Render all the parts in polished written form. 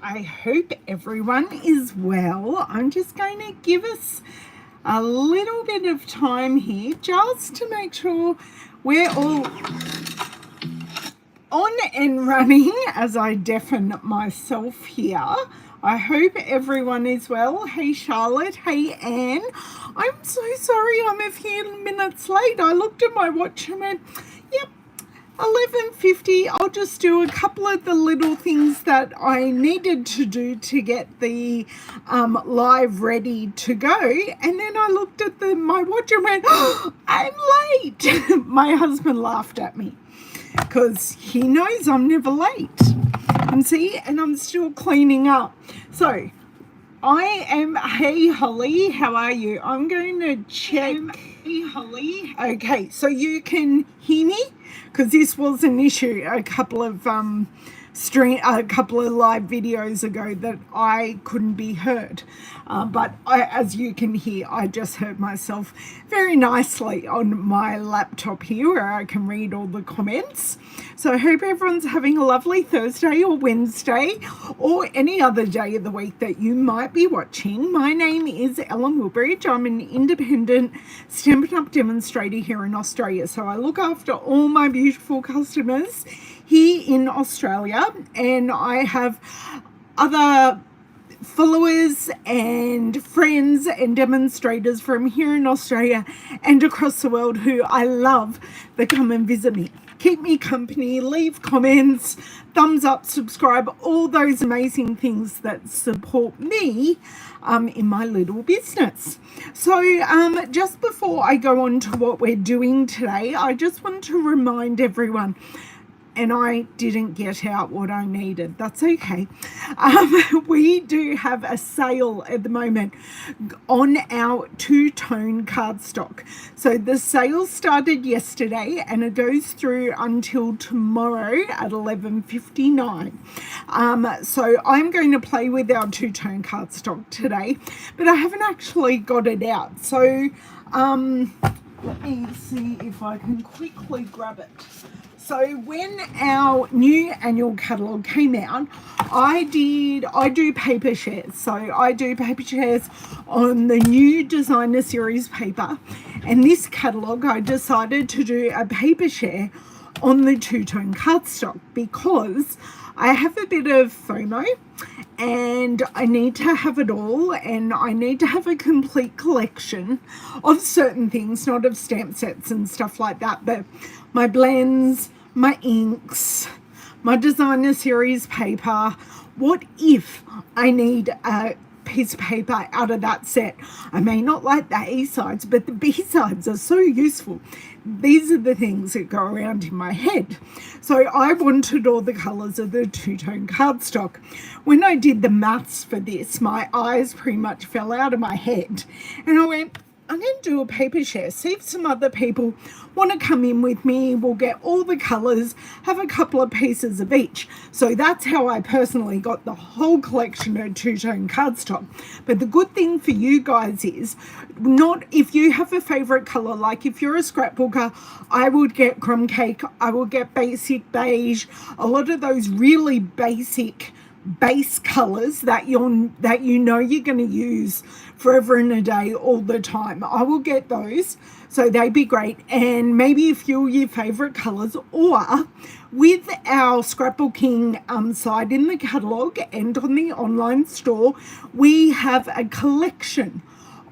I hope everyone is well. I'm just going to give us a little bit of time here just to make sure we're all on and running as I deafen myself here. I hope everyone is well. Hey Charlotte, hey Anne. I'm so sorry I'm a few minutes late. I looked at my watch and went, yep, 11:50. I'll just do a couple of the little things that I needed to do to get the live ready to go, and then I looked at my watch and went, oh, I'm late. My husband laughed at me because he knows I'm never late. And see, and I'm still cleaning up. So I am, hey Holly, how are you? I'm going to check. Hey Holly. Okay, so you can hear me? Because this was an issue a couple of live videos ago that I couldn't be heard. But as you can hear, I just heard myself very nicely on my laptop here where I can read all the comments. So I hope everyone's having a lovely Thursday or Wednesday or any other day of the week that you might be watching. My name is Ellen Woodbridge. I'm an independent Stampin' Up! Demonstrator here in Australia. So I look after all my beautiful customers here in Australia, and I have other followers and friends and demonstrators from here in Australia and across the world who I love that come and visit me. Keep me company, leave comments, thumbs up, subscribe, all those amazing things that support me in my little business. So just before I go on to what we're doing today, I just want to remind everyone, and I didn't get out what I needed. That's okay. We do have a sale at the moment on our two-tone cardstock. So the sale started yesterday and it goes through until tomorrow at 11:59. So I'm going to play with our two-tone cardstock today, but I haven't actually got it out. So let me see if I can quickly grab it. So when our new annual catalogue came out, I do paper shares. So I do paper shares on the new designer series paper. And this catalogue, I decided to do a paper share on the two-tone cardstock because I have a bit of FOMO and I need to have it all, and I need to have a complete collection of certain things, not of stamp sets and stuff like that, but my blends, my inks, my designer series paper. What if I need a piece of paper out of that set? I may not like the A sides, but the B sides are so useful. These are the things that go around in my head. So I wanted all the colors of the two-tone cardstock. When I did the maths for this, my eyes pretty much fell out of my head, and I went, I'm going to do a paper share, see if some other people want to come in with me. We'll get all the colours, have a couple of pieces of each. So that's how I personally got the whole collection of two-tone cardstock. But the good thing for you guys is, not if you have a favourite colour, like if you're a scrapbooker, I would get crumb cake, I will get basic beige, a lot of those really basic base colors that you know you're going to use forever and a day all the time. I will get those, so they'd be great. And maybe a few of your favorite colors, or with our scrapbooking side in the catalog and on the online store, we have a collection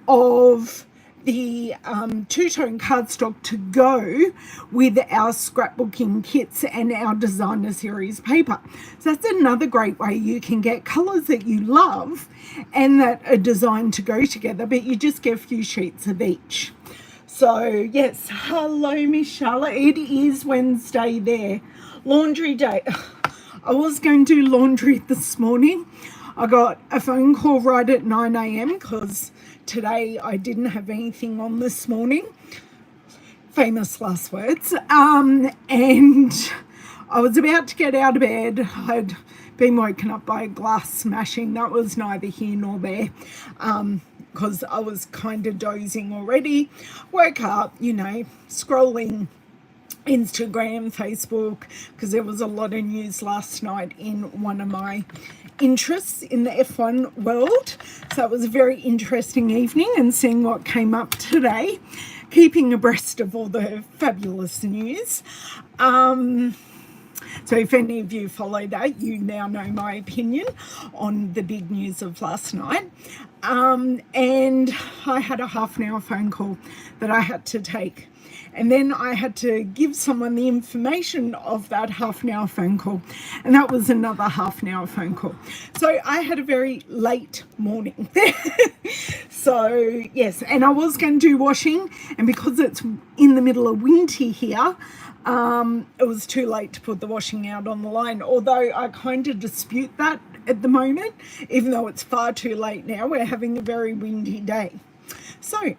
of the two-tone cardstock to go with our scrapbooking kits and our designer series paper. So that's another great way you can get colors that you love and that are designed to go together, but you just get a few sheets of each. So yes, hello Miss Charlotte, it is Wednesday there, laundry day. I was going to do laundry this morning. I got a phone call right at 9 a.m. because today I didn't have anything on this morning. Famous last words. And I was about to get out of bed. I'd been woken up by a glass smashing. That was neither here nor there, because I was kind of dozing already. Woke up, scrolling Instagram, Facebook, because there was a lot of news last night in one of my interests in the F1 world. So it was a very interesting evening, and seeing what came up today, keeping abreast of all the fabulous news. So if any of you follow that, you now know my opinion on the big news of last night. And I had a half an hour phone call that I had to take. And then I had to give someone the information of that half an hour phone call. And that was another half an hour phone call. So I had a very late morning. So, yes, and I was going to do washing. And because it's in the middle of winter here, it was too late to put the washing out on the line. Although I kind of dispute that at the moment, even though it's far too late now. We're having a very windy day. So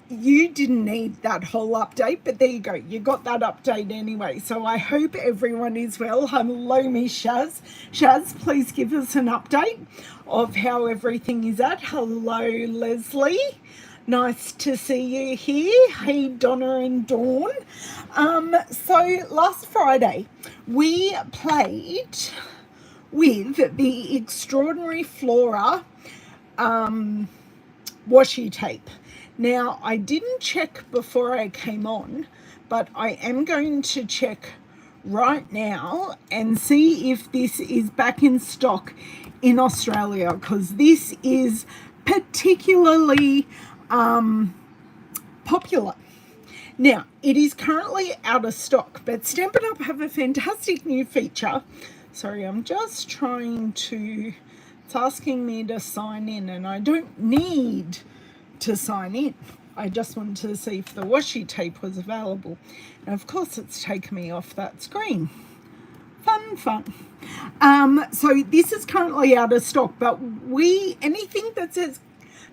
you didn't need that whole update, but there you go. You got that update anyway. So I hope everyone is well. Hello, Miss Shaz. Shaz, please give us an update of how everything is at. Hello, Leslie. Nice to see you here. Hey, Donna and Dawn. So last Friday, we played with the extraordinary Flora washi tape. Now, I didn't check before I came on, but I am going to check right now and see if this is back in stock in Australia, because this is particularly popular. Now, it is currently out of stock, but Stampin' Up! Have a fantastic new feature. Sorry, I'm just trying to, it's asking me to sign in, and I don't need to sign in. I just wanted to see if the washi tape was available, and of course it's taken me off that screen. Fun. So this is currently out of stock, but anything that says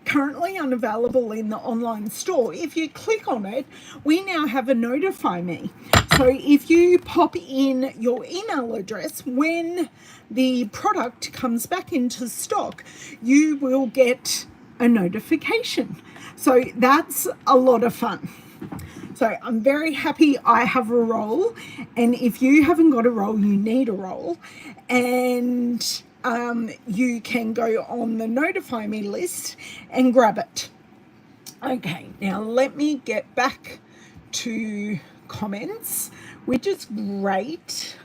currently unavailable in the online store, if you click on it, we now have a notify me. So if you pop in your email address, when the product comes back into stock, you will get a notification. So that's a lot of fun. So I'm very happy I have a roll, and if you haven't got a roll, you need a roll, and you can go on the notify me list and grab it. Okay, now let me get back to comments, which is great.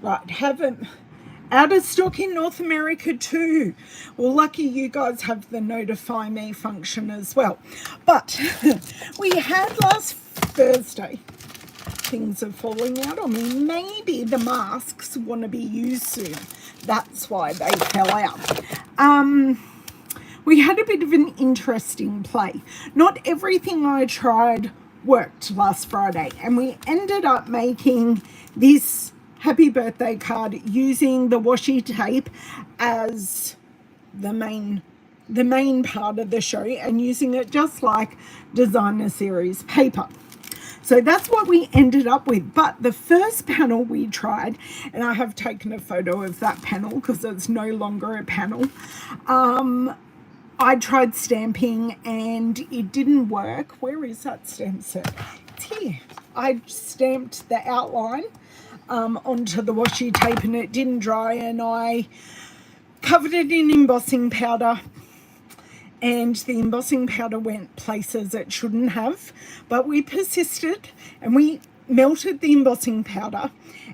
Right, haven't out of stock in North America too. Well, lucky you guys have the notify me function as well. But we had last Thursday, things are falling out on me. Maybe the masks want to be used soon. That's why they fell out. We had a bit of an interesting play. Not everything I tried worked last Friday, and we ended up making this happy birthday card using the washi tape as the main part of the show, and using it just like designer series paper. So that's what we ended up with. But the first panel we tried, and I have taken a photo of that panel because it's no longer a panel. I tried stamping and it didn't work. Where is that stamp set? It's here. I stamped the outline onto the washi tape and it didn't dry, and I covered it in embossing powder, and the embossing powder went places it shouldn't have, but we persisted and we melted the embossing powder,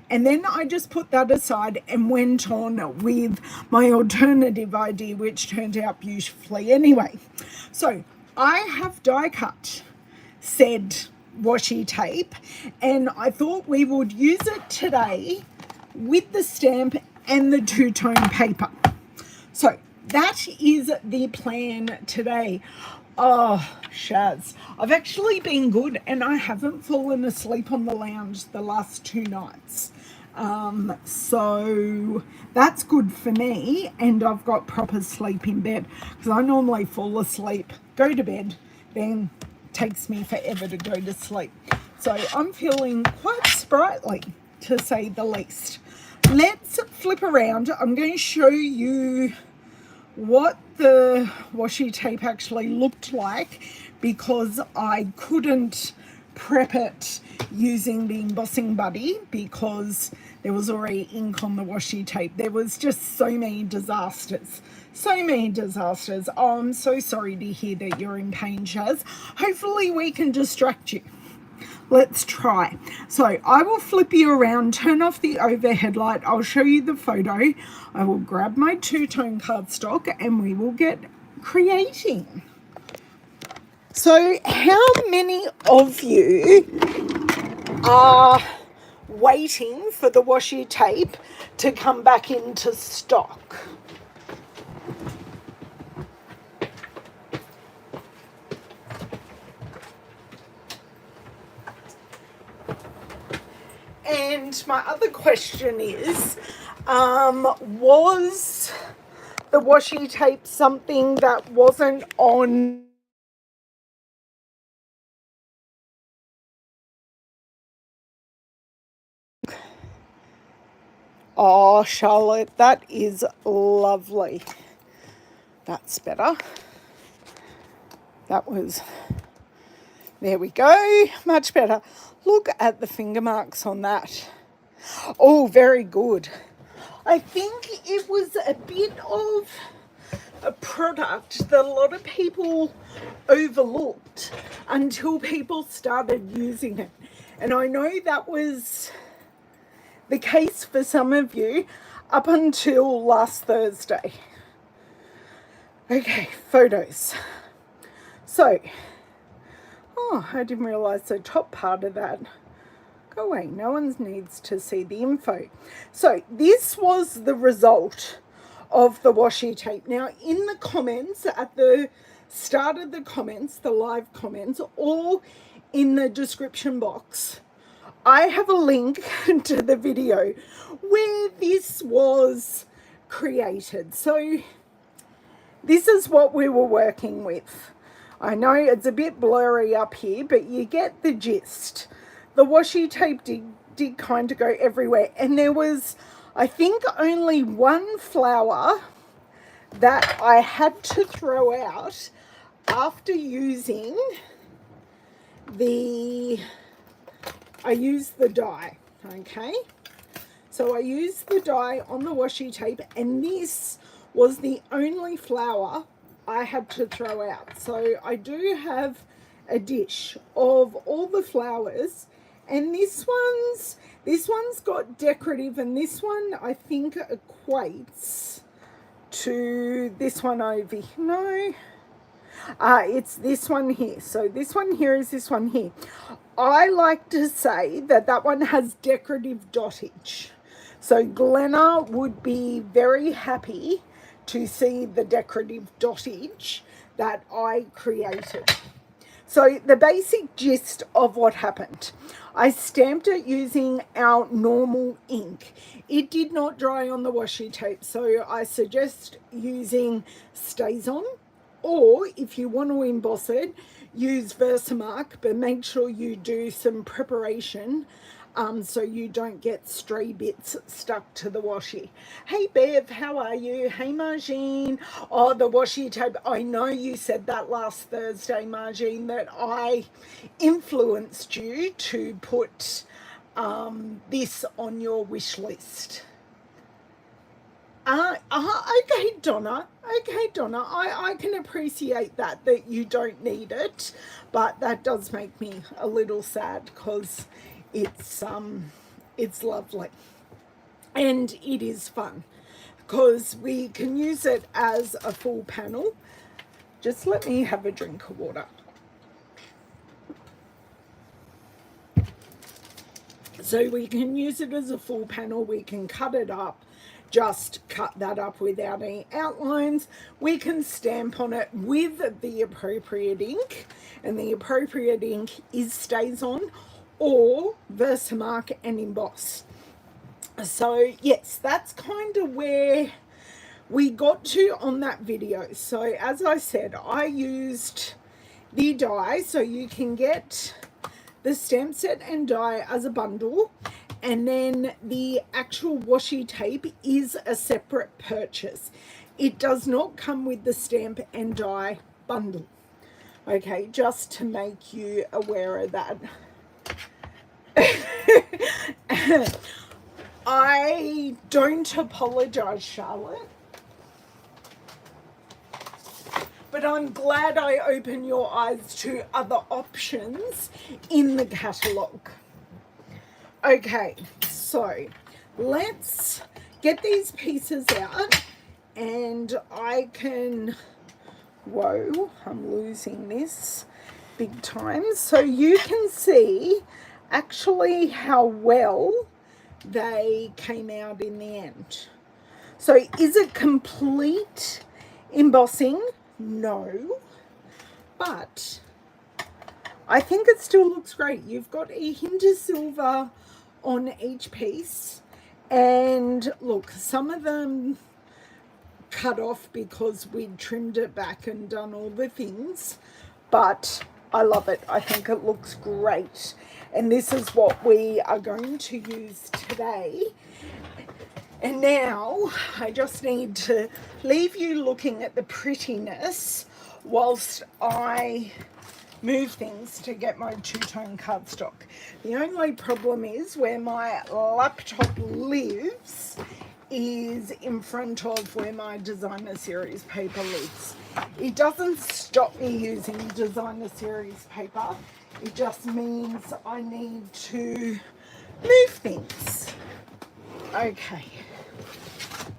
and then I just put that aside and went on with my alternative idea, which turned out beautifully anyway. So I have die cut said washi tape, and I thought we would use it today with the stamp and the two-tone paper. So that is the plan today. Oh, Shaz, I've actually been good, and I haven't fallen asleep on the lounge the last 2 nights. So that's good for me, and I've got proper sleep in bed, because I normally fall asleep, go to bed, then takes me forever to go to sleep. So I'm feeling quite sprightly, to say the least. Let's flip around. I'm going to show you what the washi tape actually looked like, because I couldn't prep it using the embossing buddy because there was already ink on the washi tape. There was just so many disasters. So many disasters. Oh, I'm so sorry to hear that you're in pain, Shaz. Hopefully we can distract you. Let's try. So I will flip you around, turn off the overhead light. I'll show you the photo. I will grab my two-tone cardstock and we will get creating. So how many of you are waiting for the washi tape to come back into stock? And my other question is, was the washi tape something that wasn't on? Oh, Charlotte, that is lovely. That's better. That was, there we go, much better. Look at the finger marks on that. Oh, very good. I think it was a bit of a product that a lot of people overlooked until people started using it. And I know that was the case for some of you up until last Thursday. Okay, photos. So, oh, I didn't realise the top part of that. Go away, no one needs to see the info. So this was the result of the washi tape. Now in the comments, at the start of the comments, the live comments, or in the description box, I have a link to the video where this was created. So this is what we were working with. I know it's a bit blurry up here, but you get the gist. The washi tape did kind of go everywhere. And there was, I think, only one flower that I had to throw out after using I used the dye, okay? So I used the dye on the washi tape, and this was the only flower I had to throw out. So I do have a dish of all the flowers, and this one's got decorative, and this one I think equates to this one over here. No, it's this one here. So this one here is this one here. I like to say that that one has decorative dottage. So Glenna would be very happy to see the decorative dottage that I created. So the basic gist of what happened, I stamped it using our normal ink. It did not dry on the washi tape, so I suggest using Stays-On, or if you want to emboss it, use Versamark, but make sure you do some preparation so you don't get stray bits stuck to the washi. Hey Bev, how are you? Hey Margine. Oh, the washi tape. I know you said that last Thursday, Margine, that I influenced you to put this on your wish list. Okay, Donna. Okay, Donna. I can appreciate that you don't need it, but that does make me a little sad because it's lovely and it is fun because we can use it as a full panel. Just let me have a drink of water. So we can use it as a full panel. We can cut it up, just cut that up without any outlines. We can stamp on it with the appropriate ink, and the appropriate ink is Stays-On or Versamark and emboss. So yes, that's kind of where we got to on that video. So as I said, I used the die, so you can get the stamp set and die as a bundle, and then the actual washi tape is a separate purchase. It does not come with the stamp and die bundle. Okay, just to make you aware of that. I don't apologise, Charlotte, but I'm glad I opened your eyes to other options in the catalogue. Okay, so let's get these pieces out and I can, whoa, I'm losing this big time. So you can see actually how well they came out in the end. So is it complete embossing? No, but I think it still looks great. You've got a hint of silver on each piece, and look, some of them cut off because we'd trimmed it back and done all the things, but I love it. I think it looks great, and this is what we are going to use today. And now I just need to leave you looking at the prettiness whilst I move things to get my two-tone cardstock. The only problem is where my laptop lives is in front of where my designer series paper lives. It doesn't stop me using designer series paper, it just means I need to move things. Okay,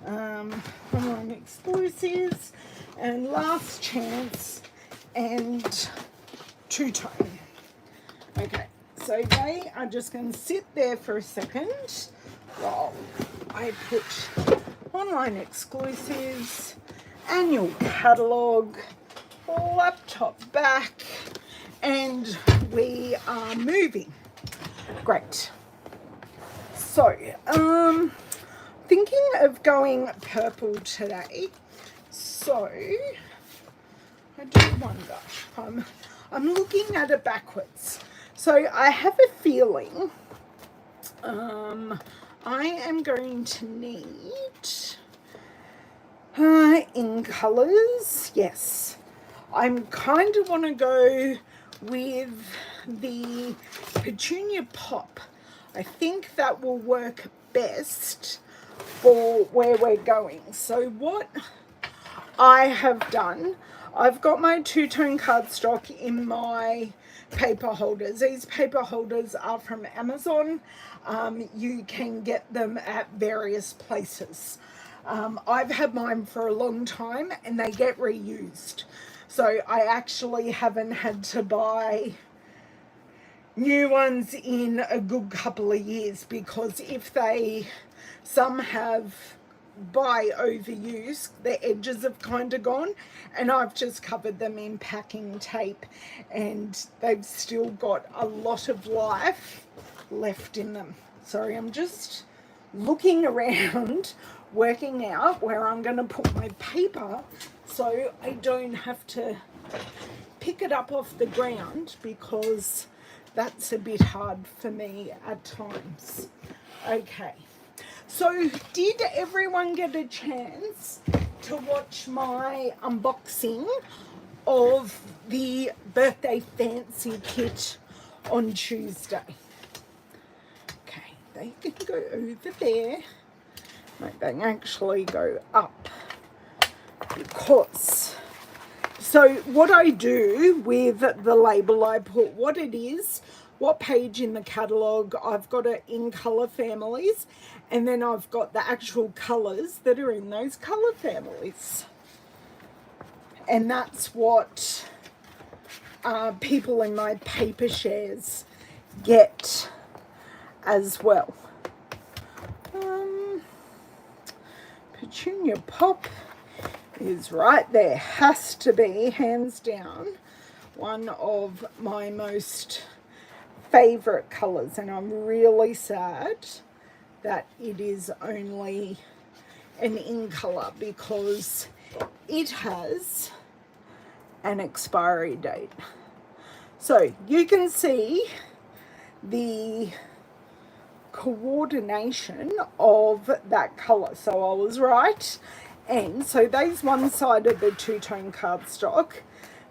online exclusives and last chance and two-tone. Okay, so they are just going to sit there for a second while I put online exclusives, annual catalogue, laptop back, and we are moving. Great. So, thinking of going purple today. So, I do wonder. I'm looking at it backwards. So I have a feeling I am going to need in colours. Yes, I'm kind of want to go with the Petunia Pop. I think that will work best for where we're going. So what I have done, I've got my two-tone cardstock in my paper holders. These paper holders are from Amazon. You can get them at various places. I've had mine for a long time and they get reused. So I actually haven't had to buy new ones in a good couple of years, because if some have by overuse, the edges have kind of gone, and I've just covered them in packing tape and they've still got a lot of life left in them. Sorry, I'm just looking around working out where I'm going to put my paper so I don't have to pick it up off the ground, because that's a bit hard for me at times. Okay. So did everyone get a chance to watch my unboxing of the birthday fancy kit on Tuesday? Okay, they can go over there. No, they can actually go up, because so what I do with the label, I put what it is, what page in the catalogue, I've got it in colour families, and then I've got the actual colours that are in those colour families. And that's what people in my paper shares get as well. Petunia Pop is right there, has to be, hands down, one of my most favourite colours, and I'm really sad that it is only an in colour, because it has an expiry date. So you can see the coordination of that colour. So I was right. And so there's one side of the two-tone cardstock.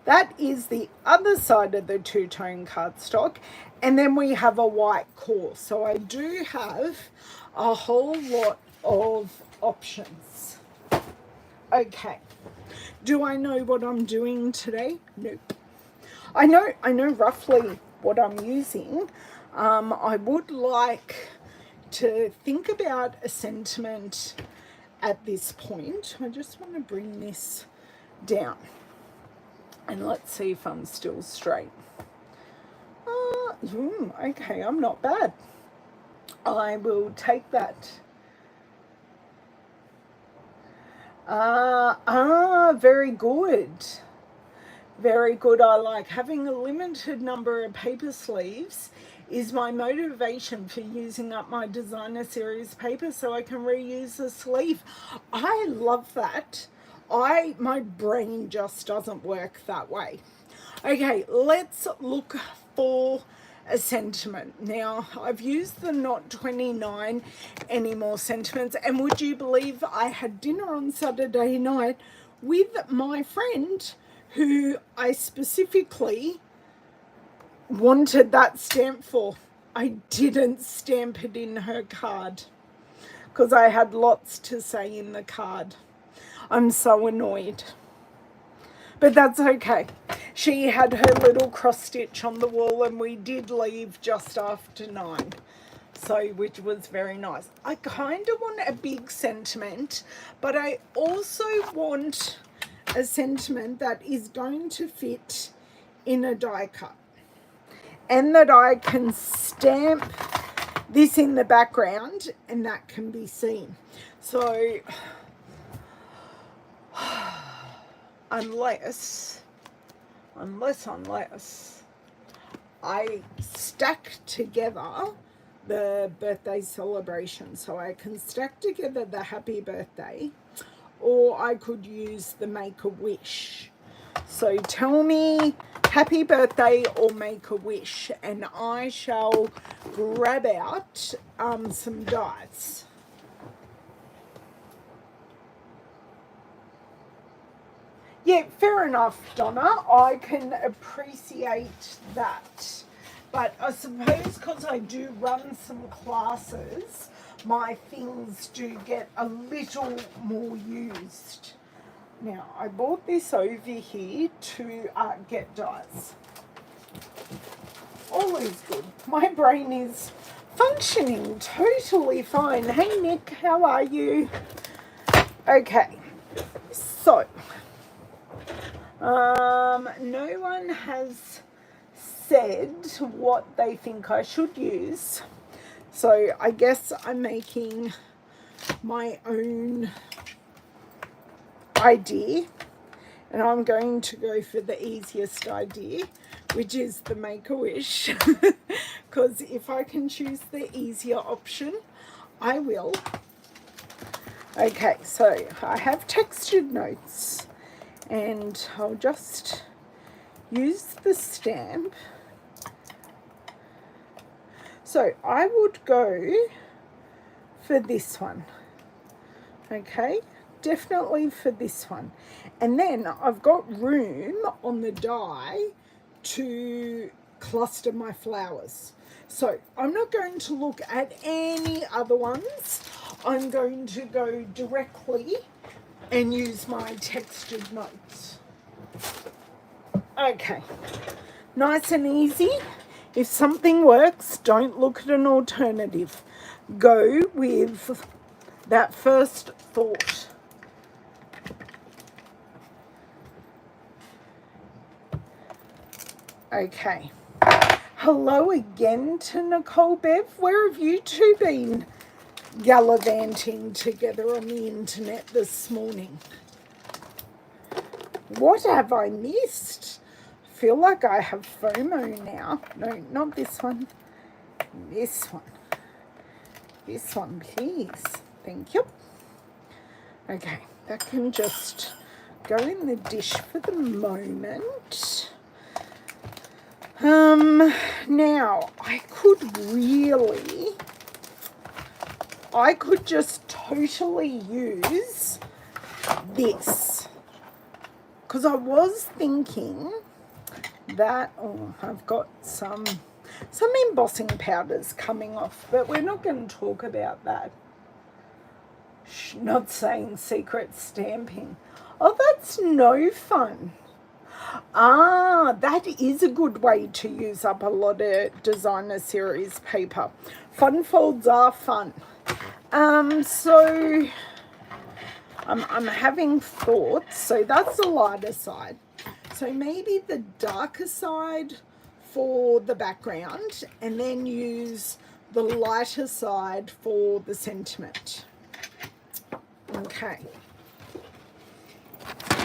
That is the other side of the two-tone cardstock. And then we have a white core. So I do have a whole lot of options. Okay. Do I know what I'm doing today? Nope. I know roughly what I'm using. I would like to think about a sentiment at this point. I just want to bring this down. And let's see if I'm still straight. Okay, I'm not bad. I will take that. Very good. Very good. I like having a limited number of paper sleeves is my motivation for using up my designer series paper so I can reuse the sleeve. I love that. My brain just doesn't work that way. Okay, let's look for a sentiment. Now, I've used the Not 29 Anymore sentiments, and would you believe I had dinner on Saturday night with my friend who I specifically wanted that stamp for. I didn't stamp it in her card because I had lots to say in the card. I'm so annoyed. But that's okay. She had her little cross stitch on the wall and we did leave just after 9. So, which was very nice. I kind of want a big sentiment, but I also want a sentiment that is going to fit in a die cut. And that I can stamp this in the background and that can be seen. So, unless I stack together the birthday celebration. So I can stack together the happy birthday, or I could use the Make-A-Wish. So tell me happy birthday or Make-A-Wish, and I shall grab out some dies. Yeah, fair enough, Donna. I can appreciate that. But I suppose because I do run some classes, my things do get a little more used. Now, I bought this over here to get dies. All is good. My brain is functioning totally fine. Hey, Nick, how are you? Okay, so no one has said what they think I should use. So I guess I'm making my own idea, and I'm going to go for the easiest idea, which is the Make-A-Wish, because if I can choose the easier option, I will. Okay, so I have textured notes, and I'll just use the stamp. So I would go for this one, okay? Definitely for this one. And then I've got room on the die to cluster my flowers. So I'm not going to look at any other ones. I'm going to go directly and use my textured notes. Okay, nice and easy. If something works, don't look at an alternative. Go with that first thought. Okay. Hello again to Nicole Bev. Where have you two been gallivanting together on the internet this morning? What have I missed? I feel like I have FOMO now. No, not this one. This one. This one, please. Thank you. Okay, that can just go in the dish for the moment. Now, I could just totally use this. because I was thinking that, oh, I've got some embossing powders coming off, but we're not going to talk about that. Not saying secret stamping. Oh, that's no fun. Ah, that is a good way to use up a lot of designer series paper. Fun folds are fun. So I'm having thoughts. So that's the lighter side. So maybe the darker side for the background, and then use the lighter side for the sentiment. Okay.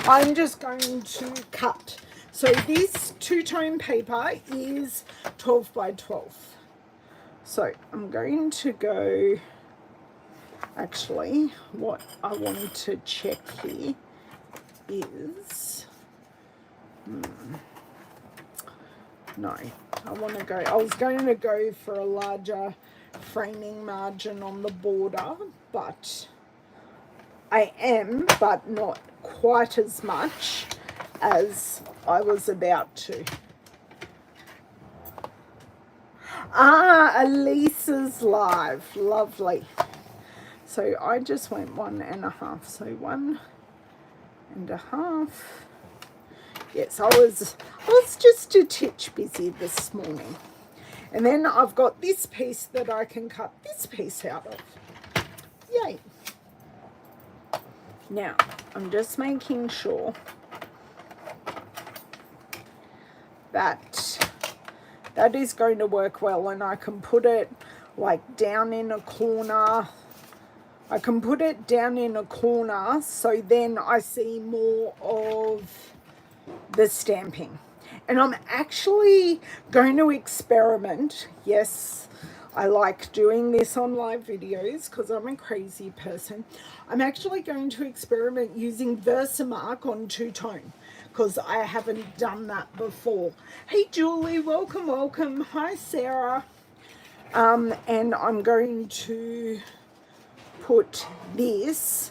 I'm just going to cut. So this two-tone paper is 12 by 12. So I'm going to go, actually, what I want to check here is, no, I was going to go for a larger framing margin on the border, but I am, but not quite as much as I was about to. Ah, Elisa's live. Lovely. So I just went 1.5. So 1.5. Yes, I was just a titch busy this morning. And then I've got this piece that I can cut this piece out of. Yay. Now, I'm just making sure that that is going to work well, and I can put it like down in a corner. I can put it down in a corner so then I see more of the stamping. And I'm actually going to experiment. Yes, I like doing this on live videos because I'm a crazy person. I'm actually going to experiment using Versamark on two-tone because I haven't done that before. Hey Julie, welcome, welcome. Hi Sarah. And I'm going to put this.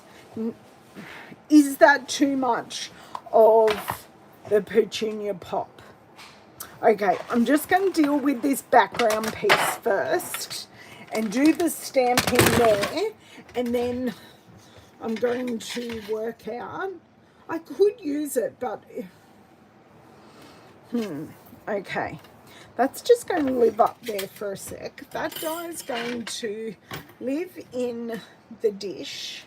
Is that too much of the petunia pop? Okay, I'm just going to deal with this background piece first and do the stamping there, and then I'm going to work out. I could use it, but okay. That's just going to live up there for a sec. That die is going to live in the dish.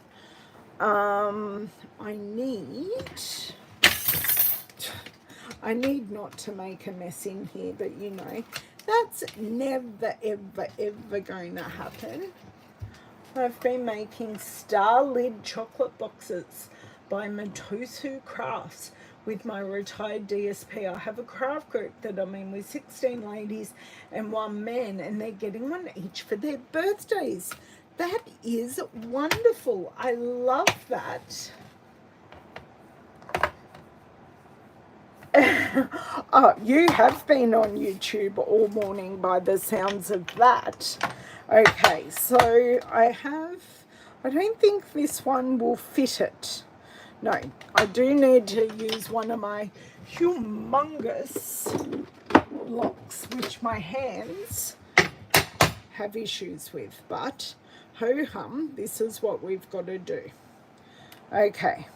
I need not to make a mess in here, but you know, that's never, ever, ever going to happen. I've been making star lid chocolate boxes by Matosu Crafts with my retired DSP. I have a craft group that I'm in with 16 ladies and 1 man, and they're getting one each for their birthdays. That is wonderful. I love that. Oh, you have been on YouTube all morning by the sounds of that. Okay, so I don't think this one will fit it. No, I do need to use one of my humongous blocks, which my hands have issues with, but ho-hum, this is what we've got to do. Okay.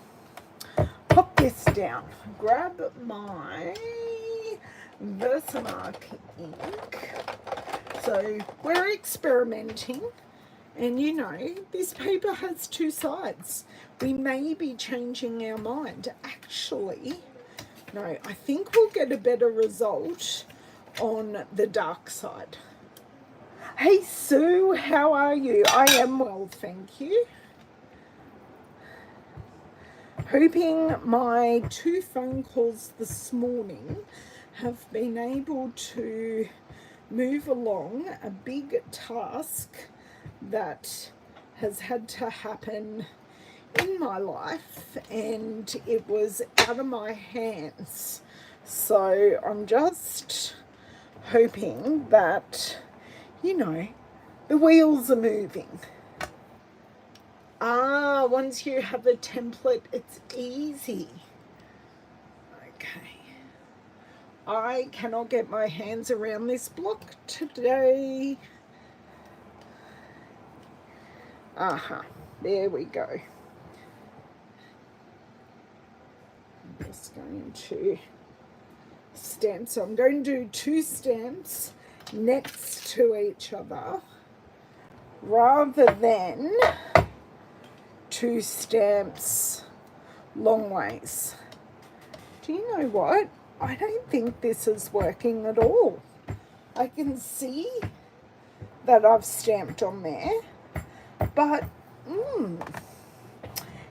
Pop this down. Grab my Versamark ink. So we're experimenting, and you know, this paper has 2 sides. We may be changing our mind. Actually, no, I think we'll get a better result on the dark side. Hey Sue, how are you? I am well, thank you. Hoping my 2 phone calls this morning have been able to move along a big task that has had to happen in my life, and it was out of my hands. So I'm just hoping that, you know, the wheels are moving. Ah, once you have a template, it's easy. Okay. I cannot get my hands around this block today. There we go. I'm just going to stamp. So I'm going to do 2 stamps next to each other rather than 2 stamps long ways. Do you know what? I don't think this is working at all. I can see that I've stamped on there, but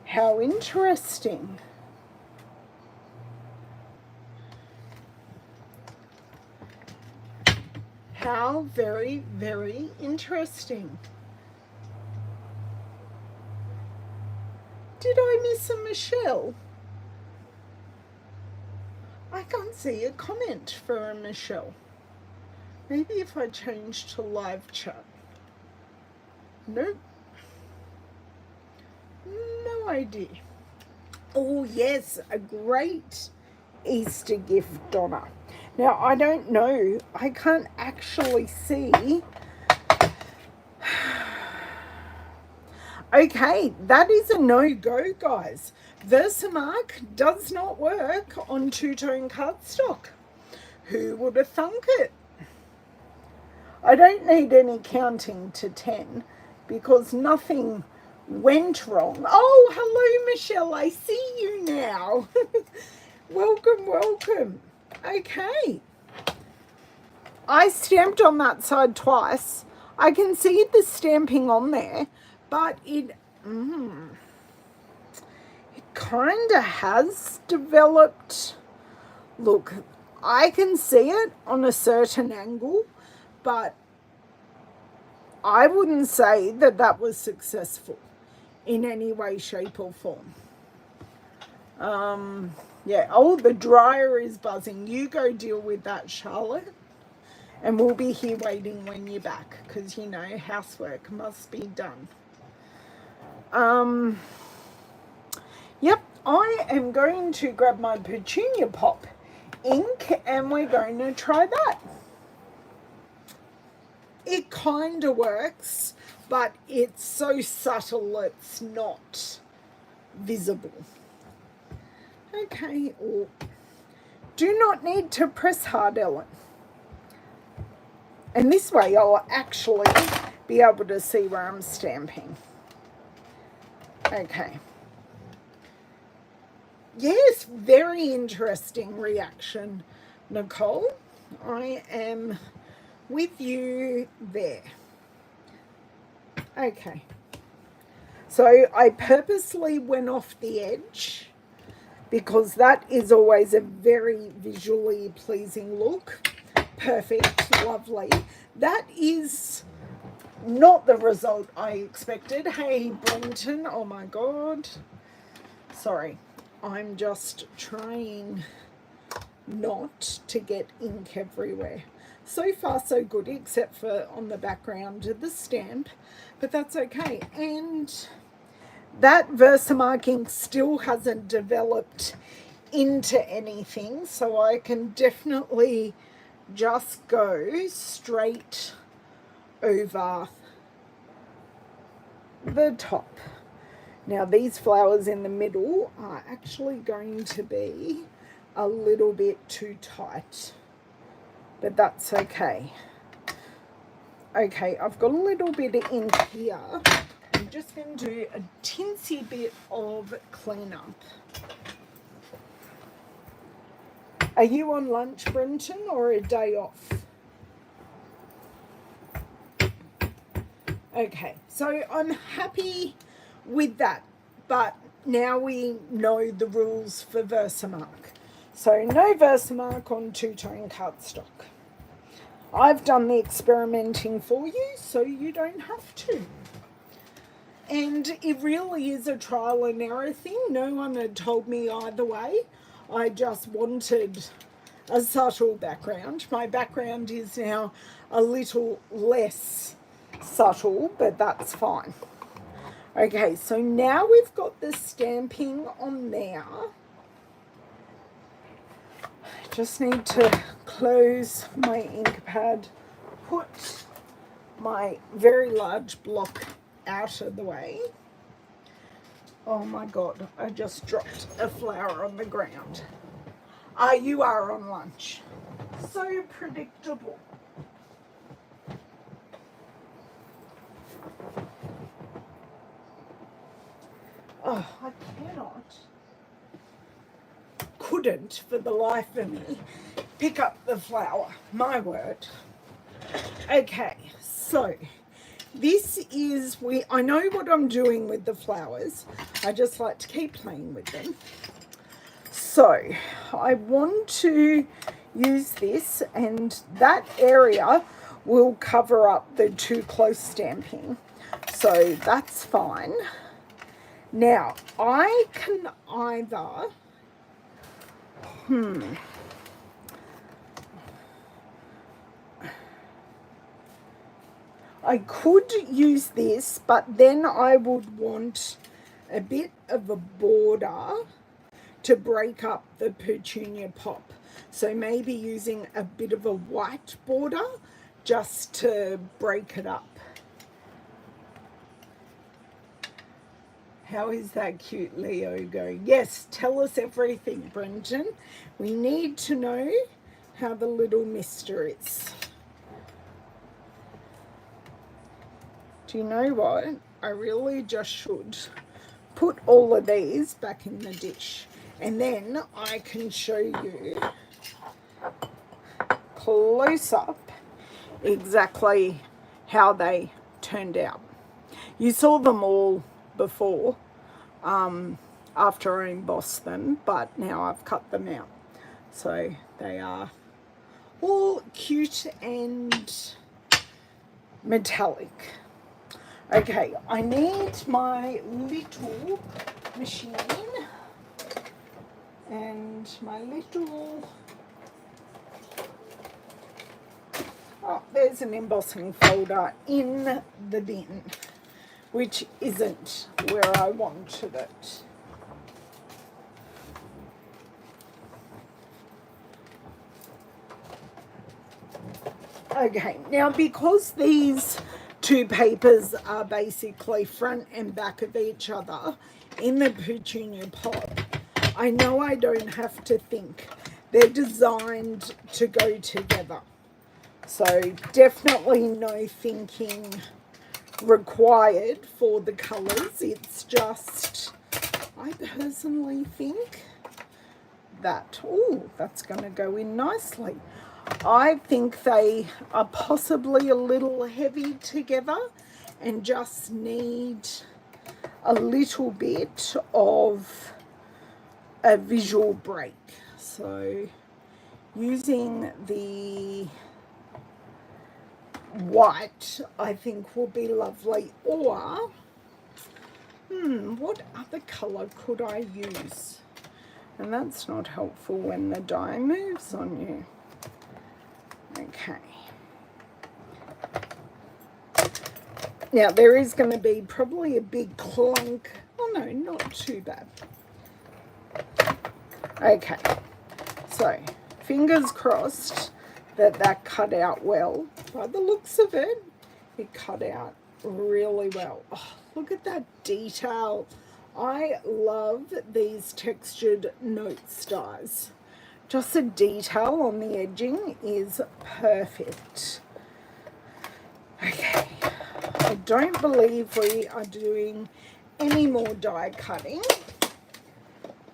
how interesting. How very, very interesting. Did I miss a Michelle? I can't see a comment for a Michelle. Maybe if I change to live chat. Nope. No idea. Oh yes, a great Easter gift, Donna. Now I don't know, I can't actually see. Okay, that is a no-go, guys. Versamark does not work on two-tone cardstock. Who would have thunk it? I don't need any counting to 10 because nothing went wrong. Oh, hello, Michelle. I see you now. Welcome, welcome. Okay. I stamped on that side twice. I can see the stamping on there, but it kind of has developed. Look, I can see it on a certain angle, but I wouldn't say that that was successful in any way, shape or form. Yeah, oh, the dryer is buzzing. You go deal with that, Charlotte. And we'll be here waiting when you're back because, you know, housework must be done. Yep, I am going to grab my Petunia Pop ink and we're going to try that. It kind of works, but it's so subtle it's not visible. Okay, oh, do not need to press hard, Ellen. And this way I'll actually be able to see where I'm stamping. Okay. Yes, very interesting reaction, Nicole. I am with you there. Okay. So I purposely went off the edge because that is always a very visually pleasing look. Perfect, lovely. That is not the result I expected. Hey, Brenton, oh my God. Sorry, I'm just trying not to get ink everywhere. So far, so good, except for on the background of the stamp, but that's okay. And that Versamark ink still hasn't developed into anything, so I can definitely just go straight over the top. Now these flowers in the middle are actually going to be a little bit too tight, but that's okay. Okay, I've got a little bit of ink here. I'm just going to do a teensy bit of cleanup. Are you on lunch, Brenton, or a day off? Okay, so I'm happy with that, but now we know the rules for Versamark. So no Versamark on two-tone cardstock. I've done the experimenting for you, so you don't have to. And it really is a trial and error thing. No one had told me either way. I just wanted a subtle background. My background is now a little less subtle, but that's fine. Okay, so now we've got the stamping on there. Just need to close my ink pad, put my very large block out of the way. Oh my God, I just dropped a flower on the ground. You are on lunch. So predictable. Oh, I couldn't for the life of me pick up the flower. My word. Okay, so this is, I know what I'm doing with the flowers. I just like to keep playing with them. So I want to use this, and that area will cover up the too close stamping. So that's fine. Now I can either, I could use this, but then I would want a bit of a border to break up the petunia pop. So maybe using a bit of a white border just to break it up. How is that cute Leo going? Yes, tell us everything, Brenton. We need to know how the little mister is. Do you know what? I really just should put all of these back in the dish, and then I can show you close up exactly how they turned out. You saw them all before after I embossed them, but now I've cut them out. So they are all cute and metallic. Okay, I need my little machine and my little, oh, there's an embossing folder in the bin, which isn't where I wanted it. Okay, now because these two papers are basically front and back of each other in the petunia pot, I know I don't have to think. They're designed to go together. So definitely no thinking required for the colours. It's just, I personally think that, oh, that's going to go in nicely. I think they are possibly a little heavy together and just need a little bit of a visual break. So using the white I think will be lovely, or what other colour could I use? And that's not helpful when the die moves on you. Okay. Now there is going to be probably a big clunk. Oh no, not too bad. Okay, so fingers crossed that that cut out well. By the looks of it, it cut out really well. Oh, look at that detail. I love these textured note stars. Just the detail on the edging is perfect. Okay, I don't believe we are doing any more die cutting.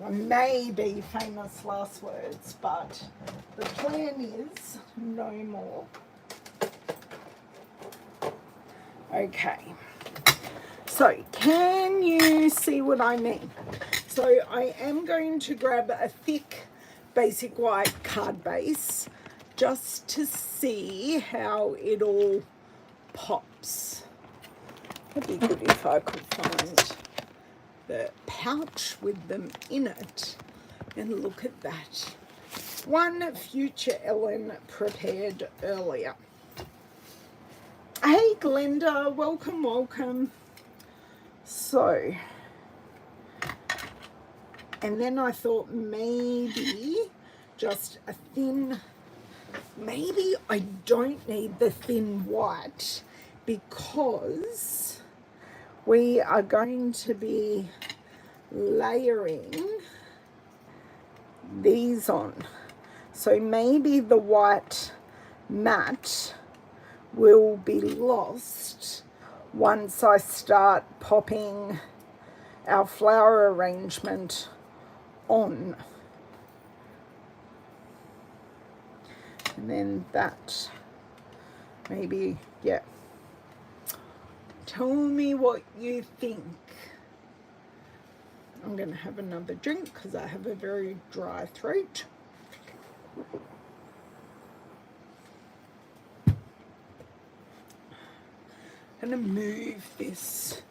I may be famous last words, but the plan is no more. Okay, so can you see what I mean? So I am going to grab a thick basic white card base just to see how it all pops. It'd be good if I could find the pouch with them in it, and look at that. One future Ellen prepared earlier. Hey Glenda, welcome, welcome. So, and then I thought maybe just a thin, maybe I don't need the thin white because we are going to be layering these on. So maybe the white matte will be lost once I start popping our flower arrangement on. And then that, maybe, yeah. Tell me what you think. I'm going to have another drink because I have a very dry throat. I'm going to move this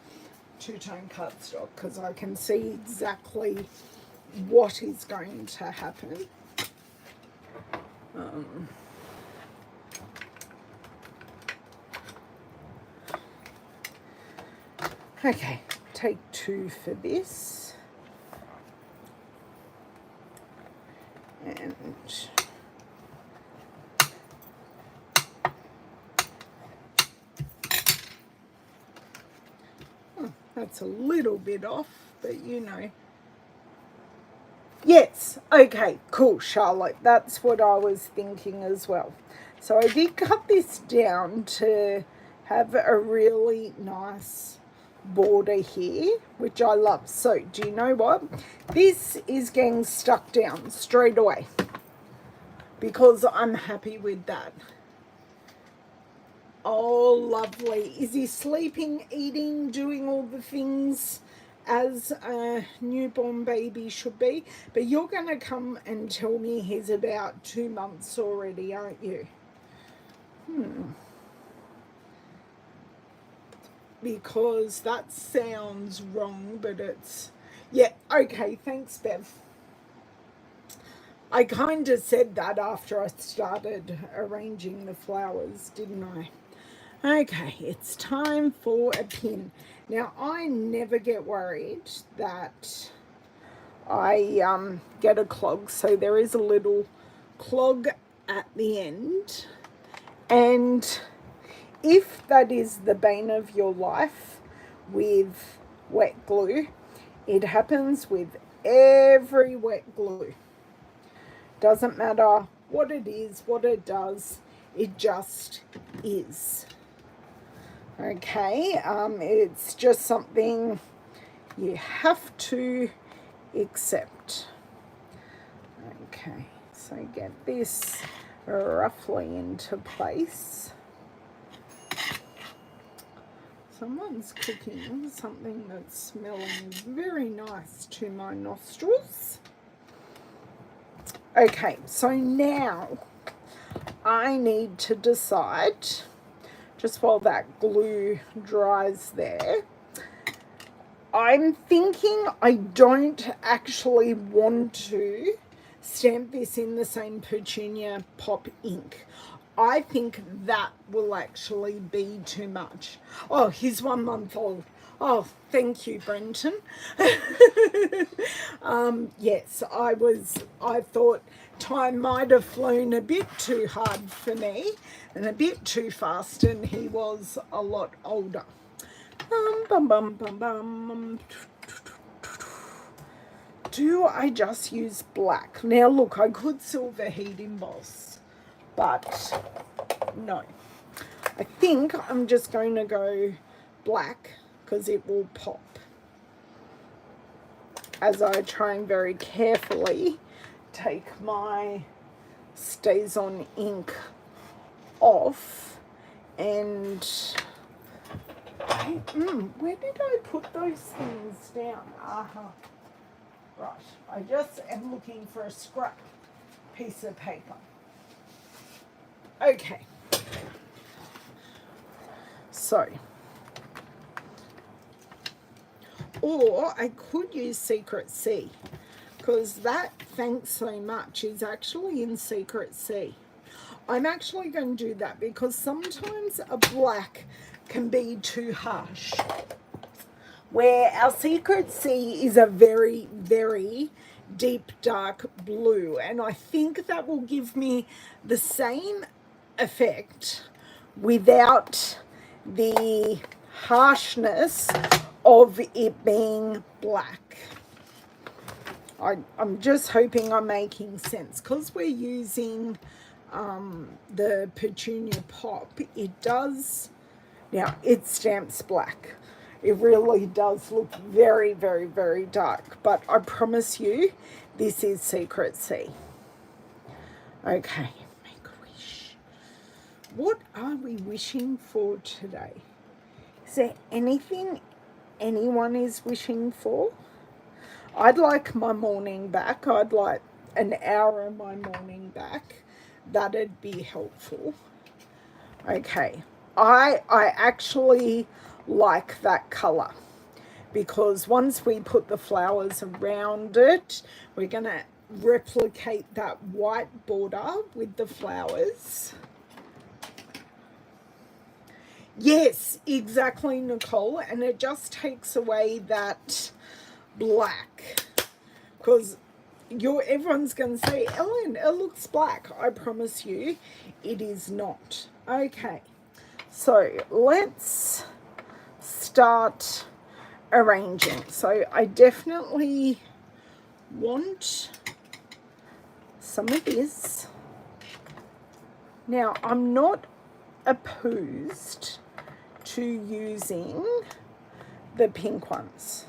two-tone cardstock because I can see exactly what is going to happen. Okay, take 2 for this. And that's a little bit off, but you know. Yes, okay, cool, Charlotte. That's what I was thinking as well. So I did cut this down to have a really nice border here, which I love. So do you know what? This is getting stuck down straight away because I'm happy with that. Oh, lovely. Is he sleeping, eating, doing all the things as a newborn baby should be? But you're going to come and tell me he's about 2 months already, aren't you? Because that sounds wrong, but it's... Yeah, okay, thanks, Bev. I kind of said that after I started arranging the flowers, didn't I? Okay, it's time for a pin. Now, I never get worried that I get a clog, so there is a little clog at the end. And if that is the bane of your life with wet glue, it happens with every wet glue. Doesn't matter what it is, what it does, it just is. Okay, it's just something you have to accept. Okay, so get this roughly into place. Someone's cooking something that's smelling very nice to my nostrils. Okay, so now I need to decide, just while that glue dries there, I'm thinking I don't actually want to stamp this in the same Petunia Pop ink. I think that will actually be too much. Oh, he's 1 month old. Oh, thank you, Brenton. Yes, I thought time might have flown a bit too hard for me and a bit too fast, and he was a lot older. Do I just use black? Now, look, I could silver heat emboss, but no. I think I'm just going to go black because it will pop as I try and very carefully take my Stays On ink off. And where did I put those things down? Right, I just am looking for a scrap piece of paper. Okay, so, or I could use Secret C, because that Thanks So Much is actually in Secret C. I'm actually going to do that because sometimes a black can be too harsh, where our Secret C is a very, very deep dark blue, and I think that will give me the same effect without the harshness of it being black. I'm just hoping I'm making sense, because we're using the Petunia Pop. It does, now it stamps black. It really does look very, very, very dark, but I promise you this is Secret C. Okay, make a wish. What are we wishing for today? Is there anything anyone is wishing for? I'd like my morning back. I'd like an hour of my morning back. That'd be helpful. Okay, I actually like that colour, because once we put the flowers around it, we're going to replicate that white border with the flowers. Yes, exactly, Nicole, and it just takes away that black, because everyone's going to say, Ellen, it looks black. I promise you it is not. Okay, so let's start arranging. So I definitely want some of this. Now, I'm not opposed to using the pink ones.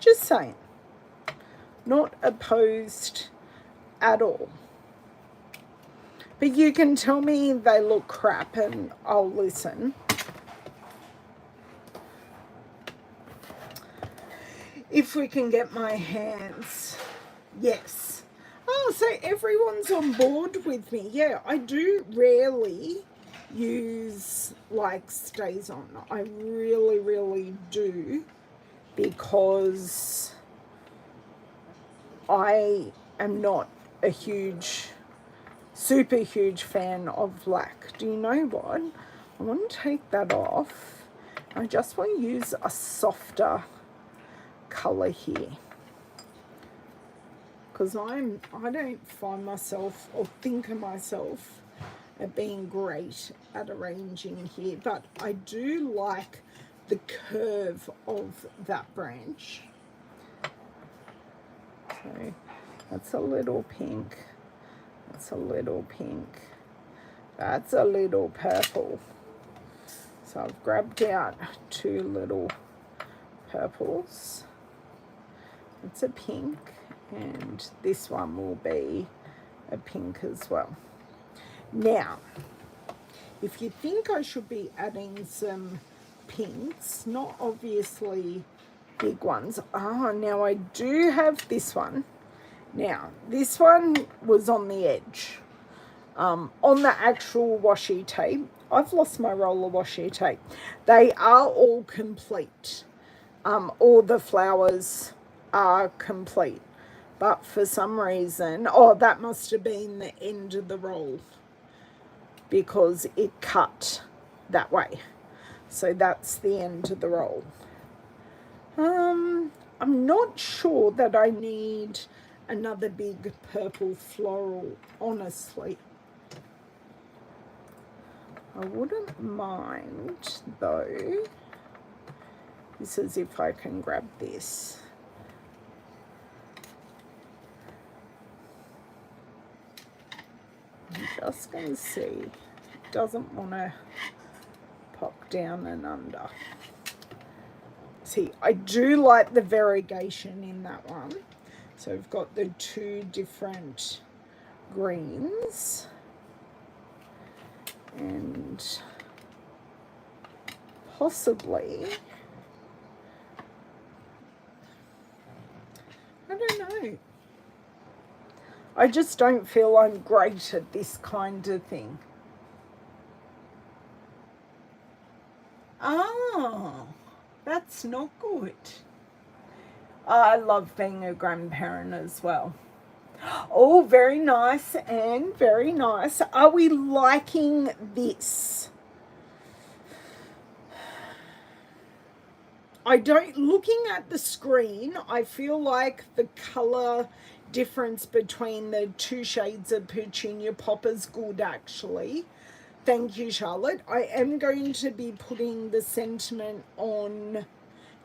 Just saying. Not opposed at all. But you can tell me they look crap and I'll listen. If we can get my hands. Yes. Oh, so everyone's on board with me. Yeah, I do rarely use like stays on. I really, really do, because I am not a super huge fan of black. Do you know what? I want to take that off. I just want to use a softer color here, because I don't find myself or think of myself as being great at arranging here, but I do like the curve of that branch. So that's a little pink, that's a little pink, that's a little purple. So I've grabbed out two little purples. It's a pink, and this one will be a pink as well. Now, if you think I should be adding some pinks, not obviously big ones. Now I do have this one. Now, this one was on the edge. On the actual washi tape, I've lost my roller washi tape. They are all complete. All the flowers are complete. But for some reason, that must have been the end of the roll, because it cut that way. So that's the end of the roll. I'm not sure that I need another big purple floral, honestly. I wouldn't mind, though. This is if I can grab this. I'm just going to see. It doesn't want to pop down and under. See, I do like the variegation in that one. So we've got the two different greens. And possibly, I don't know. I just don't feel I'm great at this kind of thing. That's not good. I love being a grandparent as well. Oh, very nice, and very nice. Are we liking this? looking at the screen, I feel like the color difference between the two shades of Petunia Pop is good, actually. Thank you, Charlotte. I am going to be putting the sentiment on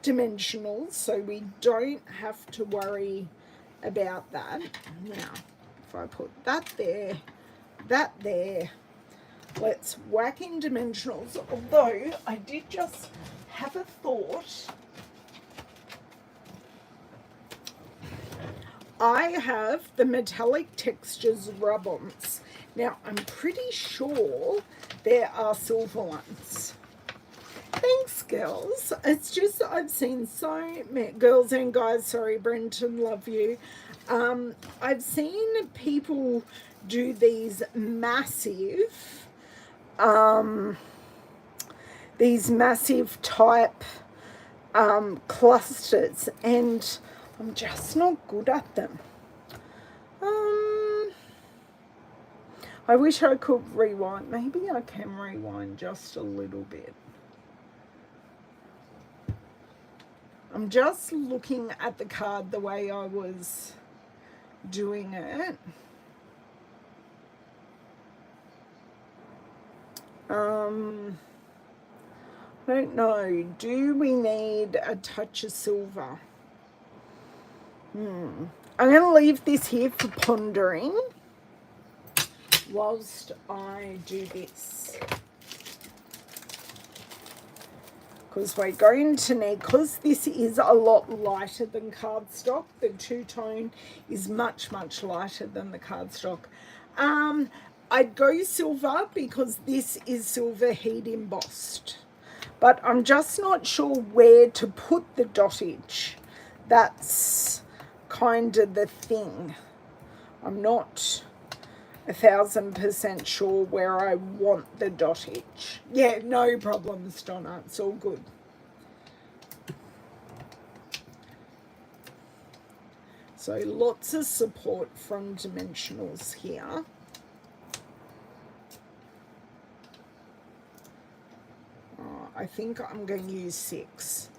dimensionals, so we don't have to worry about that. Now, if I put that there, let's whack in dimensionals. Although I did just have a thought. I have the metallic textures rub-ons. Now, I'm pretty sure there are silver ones. Thanks, girls. It's just I've seen so many girls and guys. Sorry, Brenton, love you. I've seen people do these massive type clusters, and I'm just not good at them. I wish I could rewind. Maybe I can rewind just a little bit. I'm just looking at the card the way I was doing it. I don't know. Do we need a touch of silver? I'm going to leave this here for pondering whilst I do this. Because we're going to need, because this is a lot lighter than cardstock, the two-tone is much, much lighter than the cardstock. I'd go silver because this is silver heat embossed. But I'm just not sure where to put the dottage. That's kind of the thing. I'm not 1000% sure where I want the dottage. Yeah, no problems, Donna. It's all good. So lots of support from dimensionals here. I think I'm going to use 6.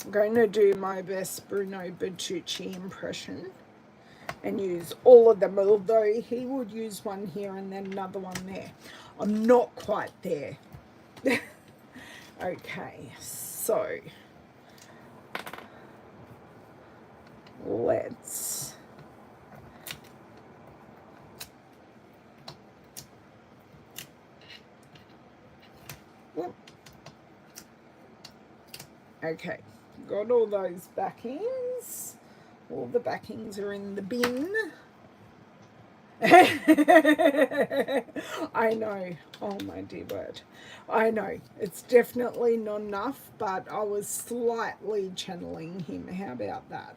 I'm going to do my best Bruno Bertucci impression and use all of them, although he would use one here and then another one there. I'm not quite there. Okay, so let's okay, got all those backings. All the backings are in the bin. I know. Oh my dear word. I know. It's definitely not enough, but I was slightly channeling him. How about that?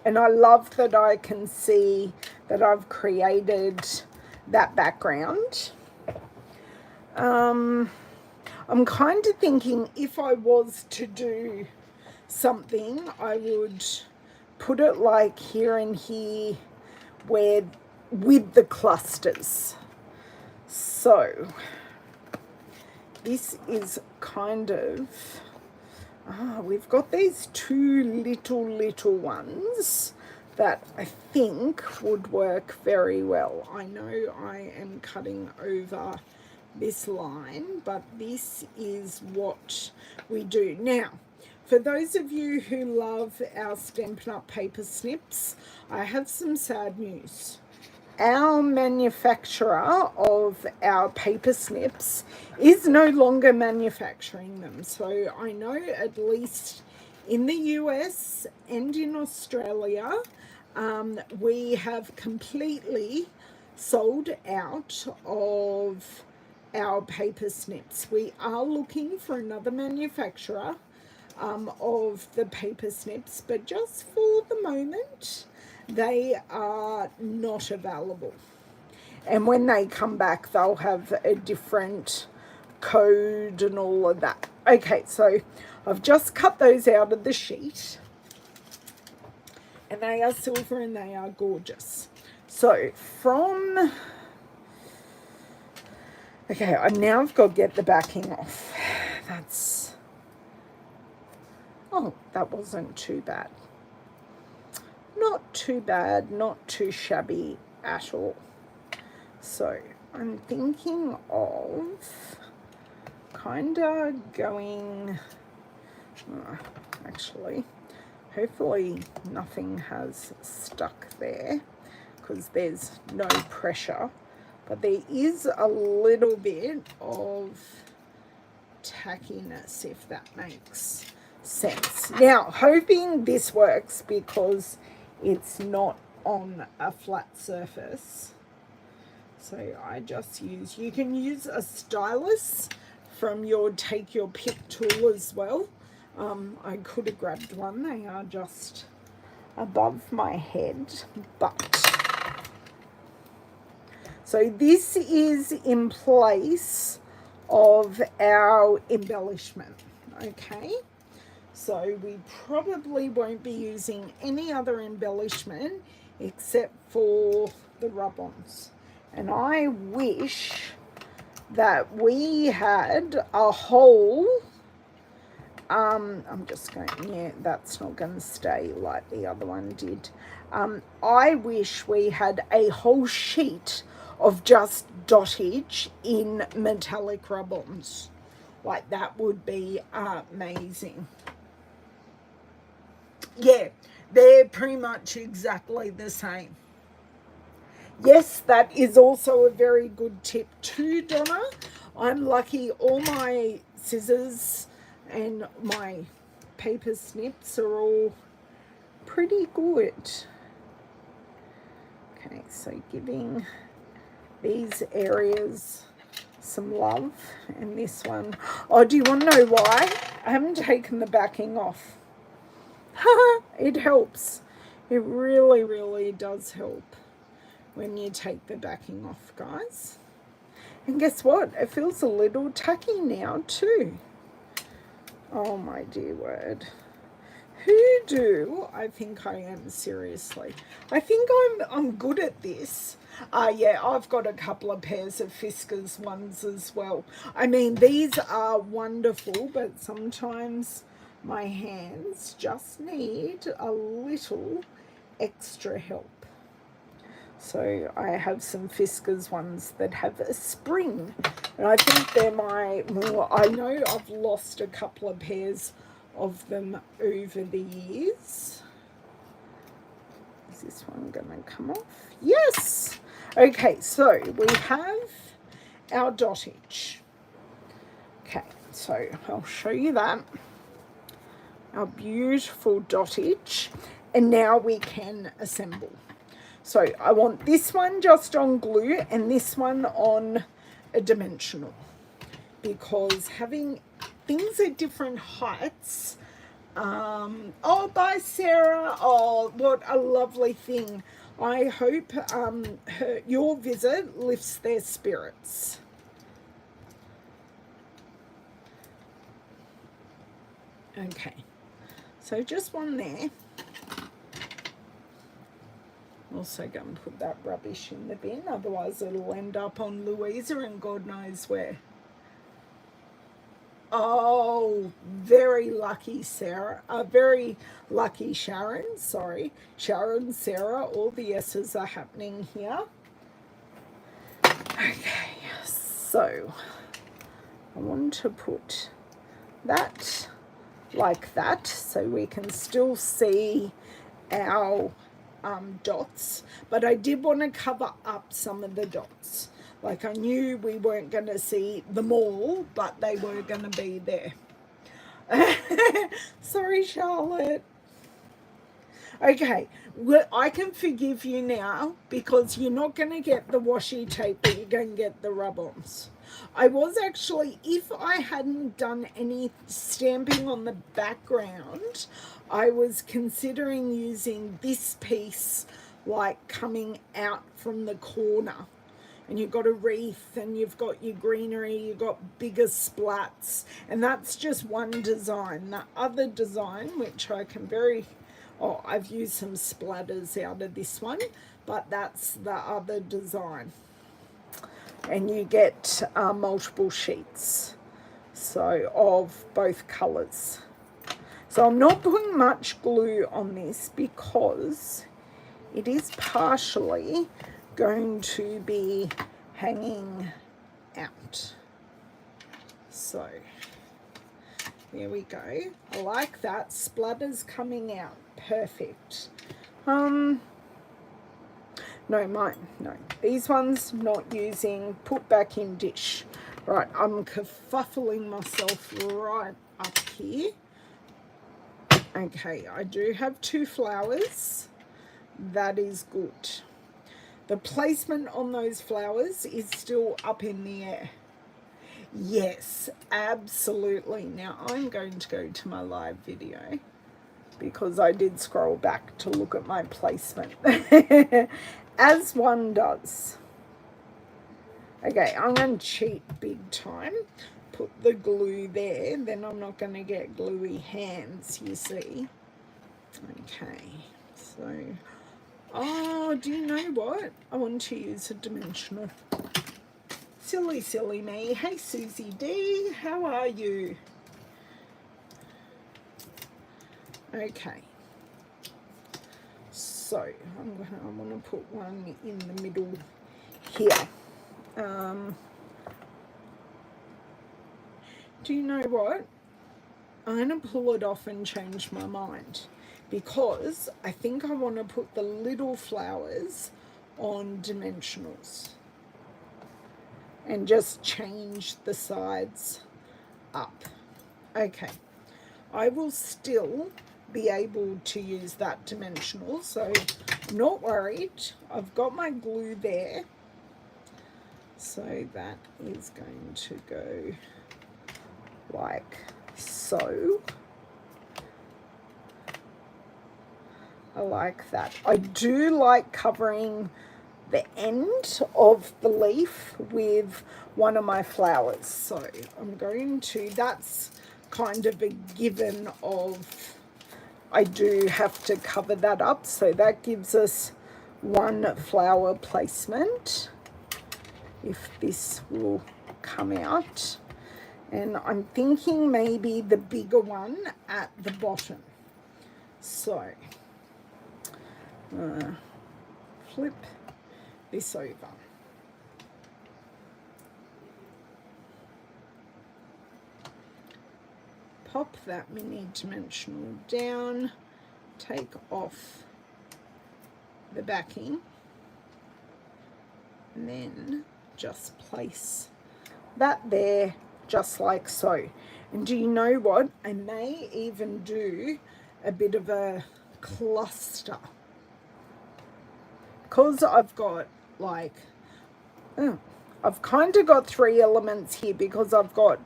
And I love that I can see that I've created that background. I'm kind of thinking if I was to do something, I would put it like here and here where with the clusters. So this is kind of we've got these two little ones that I think would work very well. I know I am cutting over this line, but this is what we do now. For those of you who love our Stampin' Up! Paper snips, I have some sad news. Our manufacturer of our paper snips is no longer manufacturing them. So I know at least in the US and in Australia, we have completely sold out of our paper snips. We are looking for another manufacturer of the paper snips, but just for the moment they are not available, and when they come back they'll have a different code and all of that. Okay, so I've just cut those out of the sheet and they are silver and they are gorgeous. So from okay, now I've got to get the backing off. That's that wasn't too bad. Not too bad, not too shabby at all. So I'm thinking of kind of going, actually, hopefully nothing has stuck there because there's no pressure, but there is a little bit of tackiness, if that makes sense. Now, hoping this works because it's not on a flat surface. So I just use, you can use a stylus from your take your pick tool as well. I could have grabbed one, they are just above my head, but so this is in place of our embellishment, okay? So we probably won't be using any other embellishment except for the rub-ons. And I wish that we had a whole, I'm just going, yeah, that's not going to stay like the other one did. I wish we had a whole sheet of just dottage in metallic rub-ons. Like, that would be amazing. Yeah, they're pretty much exactly the same. Yes, that is also a very good tip too, Donna. I'm lucky all my scissors and my paper snips are all pretty good. Okay, so giving these areas some love, and this one, oh, do you want to know why? I haven't taken the backing off. It helps. It really, really does help when you take the backing off, guys. And guess what? It feels a little tacky now too. Oh my dear word. Who do I think I am, seriously? I think I'm good at this. Yeah, I've got a couple of pairs of Fiskars ones as well. I mean, these are wonderful, but sometimes my hands just need a little extra help. So I have some Fiskars ones that have a spring, and I think they're my, well, I know I've lost a couple of pairs of them over the years. Is this one going to come off? Yes! Okay, so we have our dottage. Okay, so I'll show you that. Our beautiful dottage, and now we can assemble. So I want this one just on glue and this one on a dimensional, because having things at different heights. Oh, bye Sarah. Oh, what a lovely thing. I hope your visit lifts their spirits. Okay, so just one there. Also going to put that rubbish in the bin, otherwise it'll end up on Louisa and God knows where. Oh, very lucky Sarah. Very lucky Sharon. Sorry. Sharon, Sarah, all the S's are happening here. Okay, so I want to put that like that so we can still see our dots, but I did want to cover up some of the dots. Like, I knew we weren't going to see them all, but they were going to be there. Sorry, Charlotte. Okay, well, I can forgive you now because you're not going to get the washi tape, but you're going to get the rub-ons. I was actually, if I hadn't done any stamping on the background, I was considering using this piece like coming out from the corner. And you've got a wreath and you've got your greenery, you've got bigger splats. And that's just one design. The other design, which I can I've used some splatters out of this one, but that's the other design. And you get multiple sheets, so of both colours. So I'm not putting much glue on this because it is partially going to be hanging out. So there we go. I like that. Splatters coming out. Perfect. No, these ones not using. Put back in dish. Right, I'm kerfuffling myself right up here. Okay, I do have 2 flowers. That is good. The placement on those flowers is still up in the air. Yes, absolutely. Now I'm going to go to my live video because I did scroll back to look at my placement. As one does. Okay, I'm going to cheat big time. Put the glue there, then I'm not going to get gluey hands, you see. Okay, so, oh, do you know what? I want to use a dimensional. Silly me. Hey, Susie D, how are you? Okay. So, I want to put one in the middle here. Do you know what? I'm going to pull it off and change my mind because I think I want to put the little flowers on dimensionals and just change the sides up. Okay, I will still be able to use that dimensional, so I'm not worried. I've got my glue there, so that is going to go like so. I like that. I do like covering the end of the leaf with one of my flowers, so I'm going to, that's kind of a given of I do have to cover that up, so that gives us 1 flower placement, if this will come out. And I'm thinking maybe the bigger one at the bottom. So, flip this over. Pop that mini dimensional down, take off the backing, and then just place that there just like so. And do you know what? I may even do a bit of a cluster because I've got like, I've kind of got 3 elements here because I've got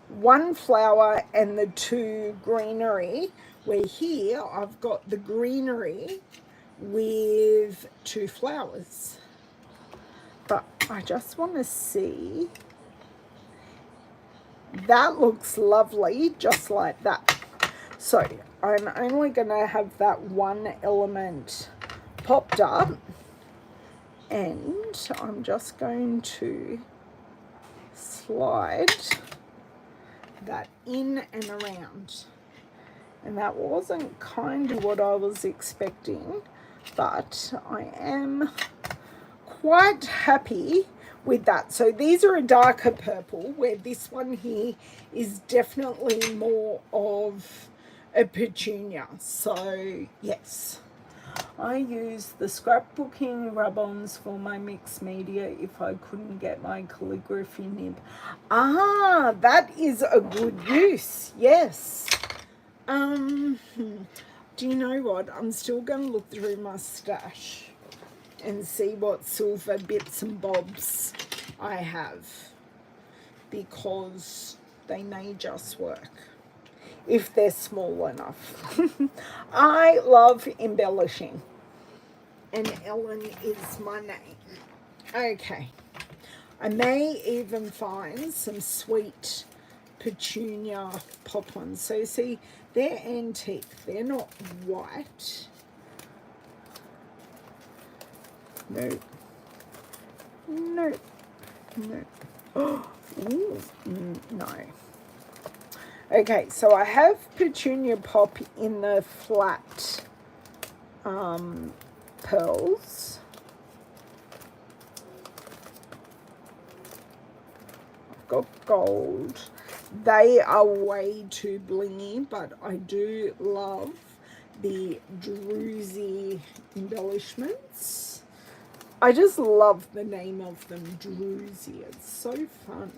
1 flower and the 2 greenery, where here I've got the greenery with 2 flowers. But I just want to see. That looks lovely, just like that. So I'm only going to have that 1 element popped up, and I'm just going to slide that in and around. And that wasn't kind of what I was expecting, but I am quite happy with that. So these are a darker purple, where this one here is definitely more of a petunia. So yes, I use the scrapbooking rub-ons for my mixed media if I couldn't get my calligraphy nib. Ah, that is a good use. Yes. Do you know what? I'm still going to look through my stash and see what silver bits and bobs I have, because they may just work if they're small enough. I love embellishing, and Ellen is my name. Okay, I may even find some sweet petunia pop ones. So see, they're antique, they're not white. No. Oh, ooh, no. Okay, so I have Petunia Pop in the flat pearls. I've got gold. They are way too blingy, but I do love the druzy embellishments. I just love the name of them, druzy. It's so fun.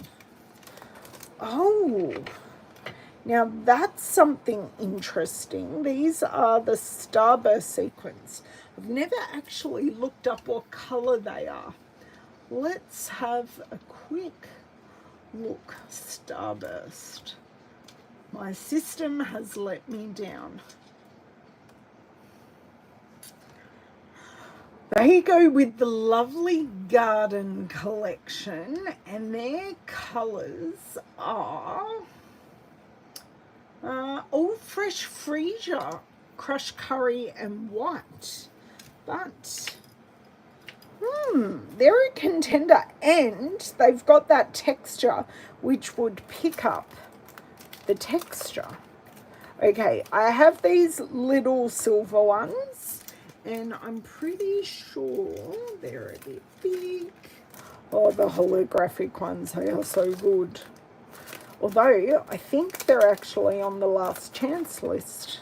Oh, now that's something interesting. These are the Starburst sequins. I've never actually looked up what colour they are. Let's have a quick look. Starburst. My system has let me down. They go with the lovely Garden collection, and their colours are all fresh freesia, crushed curry and white. But they're a contender, and they've got that texture which would pick up the texture. Okay, I have these little silver ones, and I'm pretty sure they're a bit big. Oh, the holographic ones, they are so good. Although, I think they're actually on the last chance list.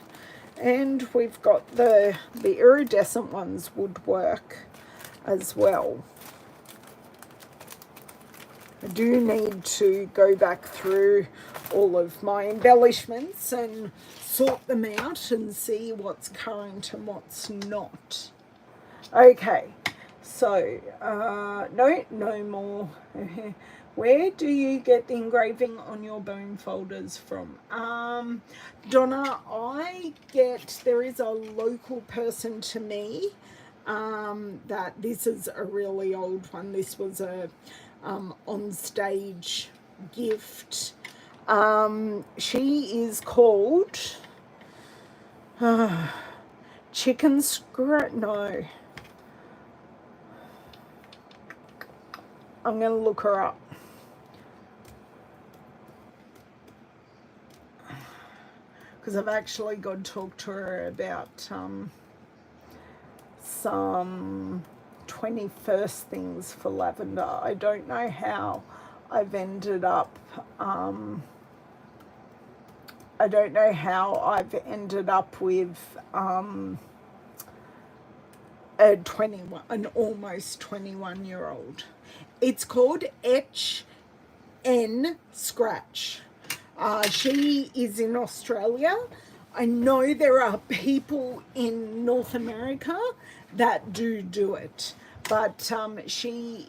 And we've got the iridescent ones would work as well. I do need to go back through all of my embellishments and sort them out and see what's current and what's not. Okay, so no more. Where do you get the engraving on your bone folders from? Donna, there is a local person to me that this is a really old one. This was a on stage gift. She is called Chicken Scratch. No, I'm gonna look her up. Because I've actually got to talk to her about some 21st things for lavender. I don't know how I've ended up with an almost 21-year-old. It's called Etch N Scratch. She is in Australia. I know there are people in North America that do it, but she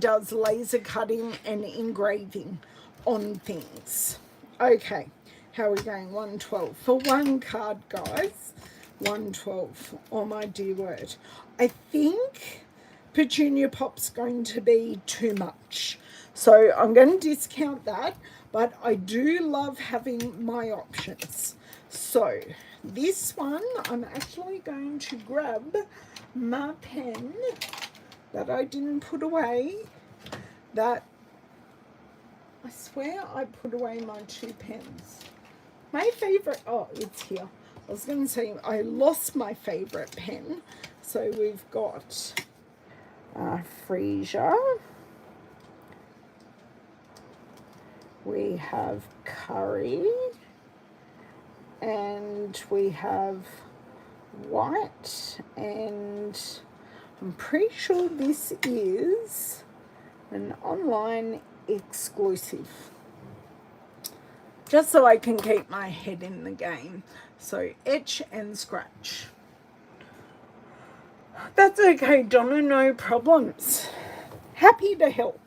does laser cutting and engraving on things. Okay, how are we going? 112 for one card, guys. 112. Oh my dear word. I think Petunia Pop's going to be too much, so I'm going to discount that, but I do love having my options. So this one, I'm actually going to grab my pen that I didn't put away. That I swear I put away my 2 pens. My favorite, oh, it's here. I was going to say I lost my favorite pen. So we've got freesia. We have curry, and we have white, and I'm pretty sure this is an online exclusive. Just so I can keep my head in the game. So Etch and Scratch. That's okay, Donna, no problems. Happy to help.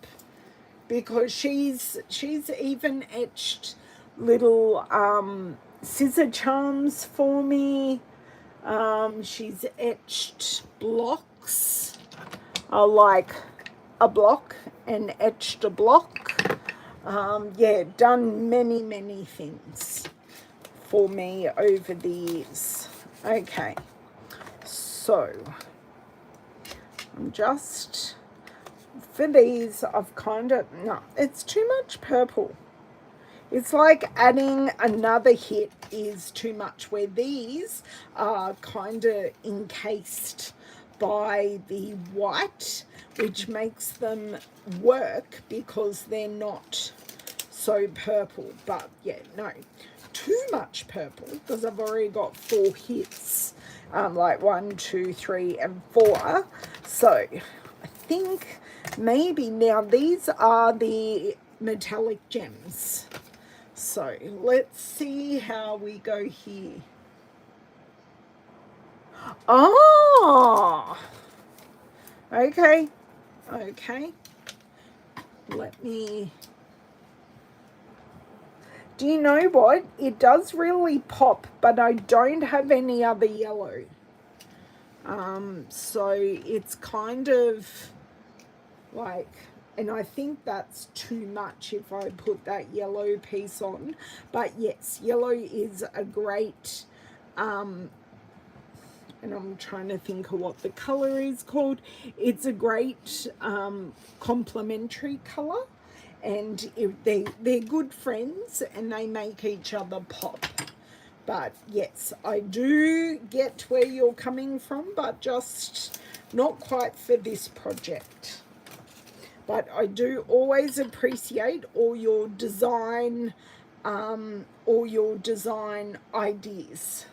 Because she's even etched little scissor charms for me. She's etched blocks, like a block, and etched a block. Yeah, done many things for me over the years. Okay, so I'm just... For these, I've kind of... No, it's too much purple. It's like adding another hit is too much, where these are kind of encased by the white, which makes them work because they're not so purple. But yeah, no, too much purple, because I've already got 4 hits, like 1, 2, 3, and 4. So I think maybe now these are the metallic gems. So let's see how we go here. Oh, okay, okay. Let me... Do you know what? It does really pop, but I don't have any other yellow. So it's kind of like... And I think that's too much if I put that yellow piece on. But yes, yellow is a great, and I'm trying to think of what the colour is called. It's a great complementary colour. And if they're good friends and they make each other pop. But yes, I do get where you're coming from, but just not quite for this project. But I do always appreciate all your design ideas.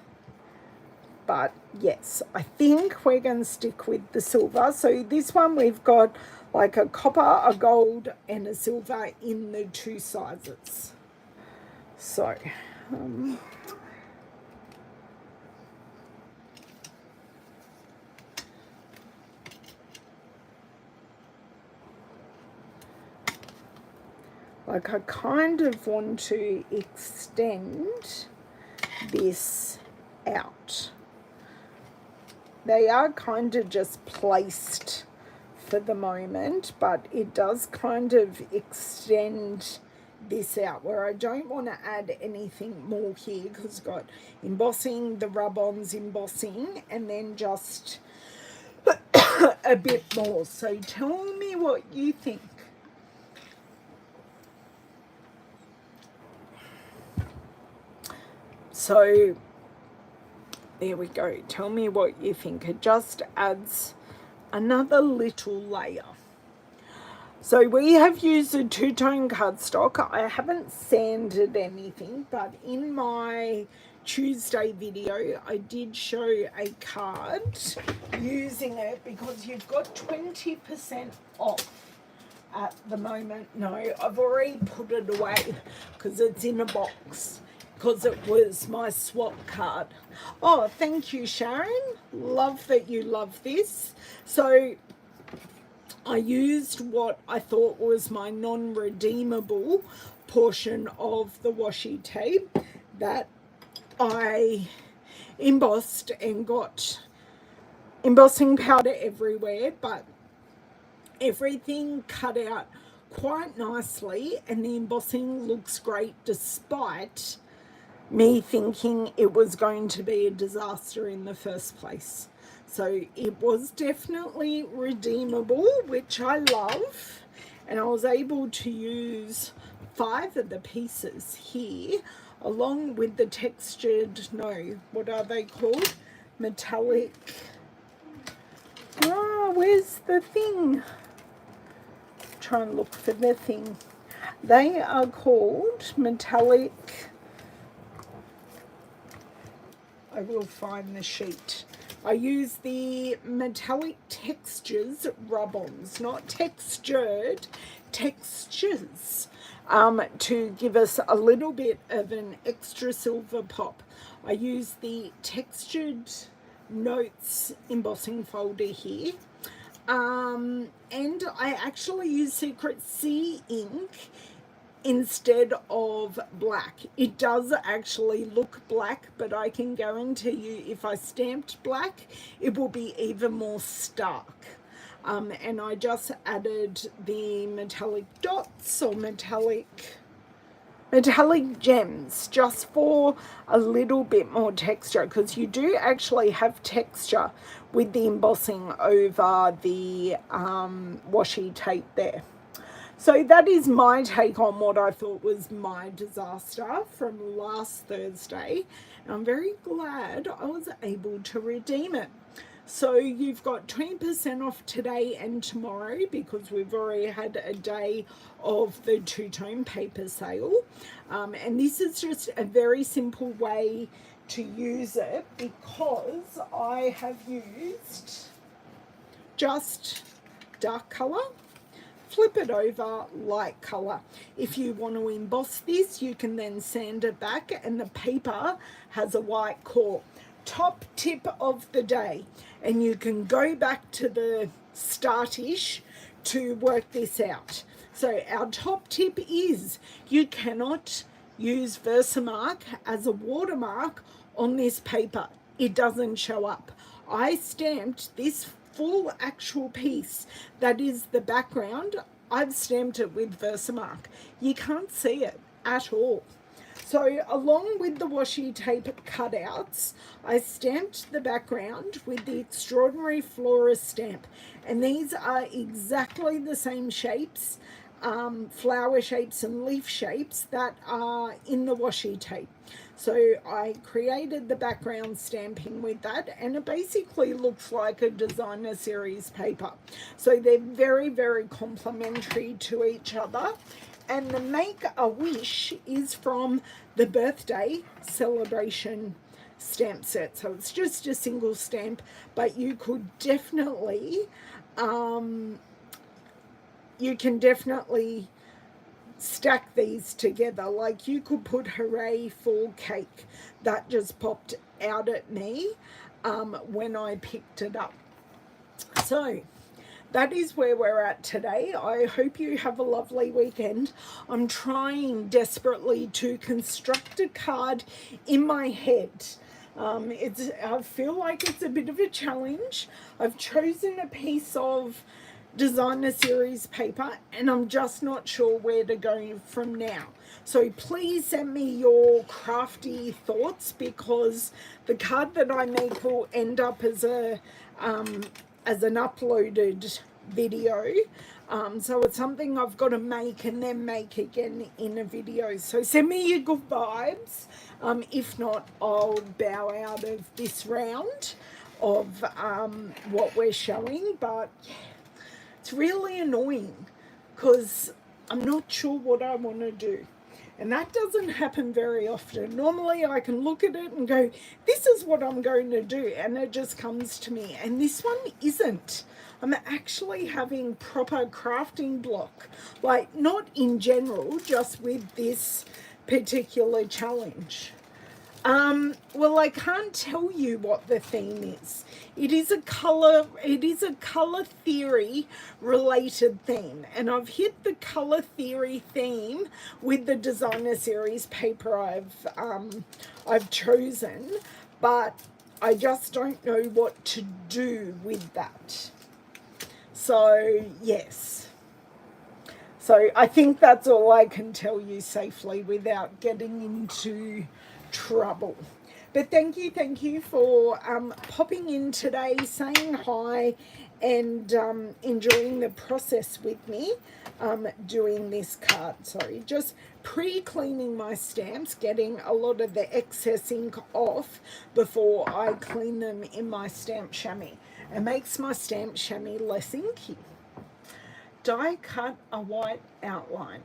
But yes, I think we're going to stick with the silver. So this one we've got like a copper, a gold, and a silver in the 2 sizes. So like I kind of want to extend this out. They are kind of just placed for the moment, but it does kind of extend this out, where I don't want to add anything more here, because I've got embossing, the rub-ons embossing, and then just a bit more. So tell me what you think. So there we go. Tell me what you think. It just adds another little layer. So we have used a 2-tone cardstock. I haven't sanded anything, but in my Tuesday video I did show a card using it, because you've got 20% off at the moment. No, I've already put it away because it's in a box, because it was my swap card. Oh, thank you, Sharon. Love that you love this. So I used what I thought was my non-redeemable portion of the washi tape that I embossed and got embossing powder everywhere, but everything cut out quite nicely, and the embossing looks great despite me thinking it was going to be a disaster in the first place. So it was definitely redeemable, which I love, and I was able to use 5 of the pieces here, along with the textured, no, what are they called? Metallic. Ah, where's the thing? Try and look for the thing. They are called metallic. I will find the sheet. I use the metallic textures rub-ons, not textured, textures, to give us a little bit of an extra silver pop. I use the textured notes embossing folder here. And I actually use Secret Sea ink instead of black. It does actually look black, but I can guarantee you if I stamped black, it will be even more stark. And I just added the metallic dots or metallic gems just for a little bit more texture, because you do actually have texture with the embossing over the washi tape there. So that is my take on what I thought was my disaster from last Thursday. And I'm very glad I was able to redeem it. So you've got 20% off today and tomorrow because we've already had a day of the two-tone paper sale. And this is just a very simple way to use it because I have used just dark colour. Flip it over, light colour. If you want to emboss this, you can then sand it back, and the paper has a white core. Top tip of the day, and you can go back to the start-ish to work this out. So our top tip is you cannot use Versamark as a watermark on this paper. It doesn't show up. I stamped this full actual piece that is the background. I've stamped it with Versamark. You can't see it at all. So along with the washi tape cutouts, I stamped the background with the Extraordinary Flora stamp. And these are exactly the same shapes, flower shapes and leaf shapes that are in the washi tape. So I created the background stamping with that, and it basically looks like a designer series paper. So they're very, very complementary to each other. And the Make a Wish is from the birthday celebration stamp set. So it's just a single stamp, but you could definitely, stack these together. Like you could put Hooray for Cake. That just popped out at me when I picked it up. So that is where we're at today. I hope you have a lovely weekend. I'm trying desperately to construct a card in my head. I feel like it's a bit of a challenge. I've chosen a piece of designer series paper and I'm just not sure where to go from now. So please send me your crafty thoughts, because the card that I make will end up as an uploaded video. So it's something I've got to make and then make again in a video. So send me your good vibes. If not, I'll bow out of this round of what we're showing. But yeah, it's really annoying because I'm not sure what I want to do. And that doesn't happen very often. Normally I can look at it and go, this is what I'm going to do. And it just comes to me. And this one isn't. I'm actually having proper crafting block. Like, not in general, just with this particular challenge. Well, I can't tell you what the theme is. It is a color theory related theme, and I've hit the color theory theme with the designer series paper I've chosen, but I just don't know what to do with that. So yes. So I think that's all I can tell you safely without getting into trouble. But thank you for popping in today, saying hi, and enjoying the process with me doing this card. Sorry, just pre-cleaning my stamps, getting a lot of the excess ink off before I clean them in my stamp chamois. It makes my stamp chamois less inky. Die cut a white outline.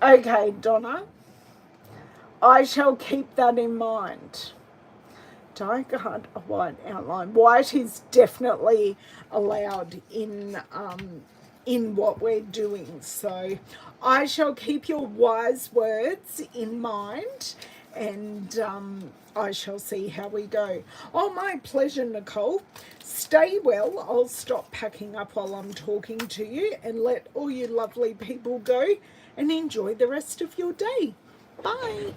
Okay, Donna, I shall keep that in mind. Die cut a white outline. White is definitely allowed in what we're doing. So I shall keep your wise words in mind, and I shall see how we go. Oh, my pleasure, Nicole. Stay well. I'll stop packing up while I'm talking to you and let all you lovely people go and enjoy the rest of your day. Bye.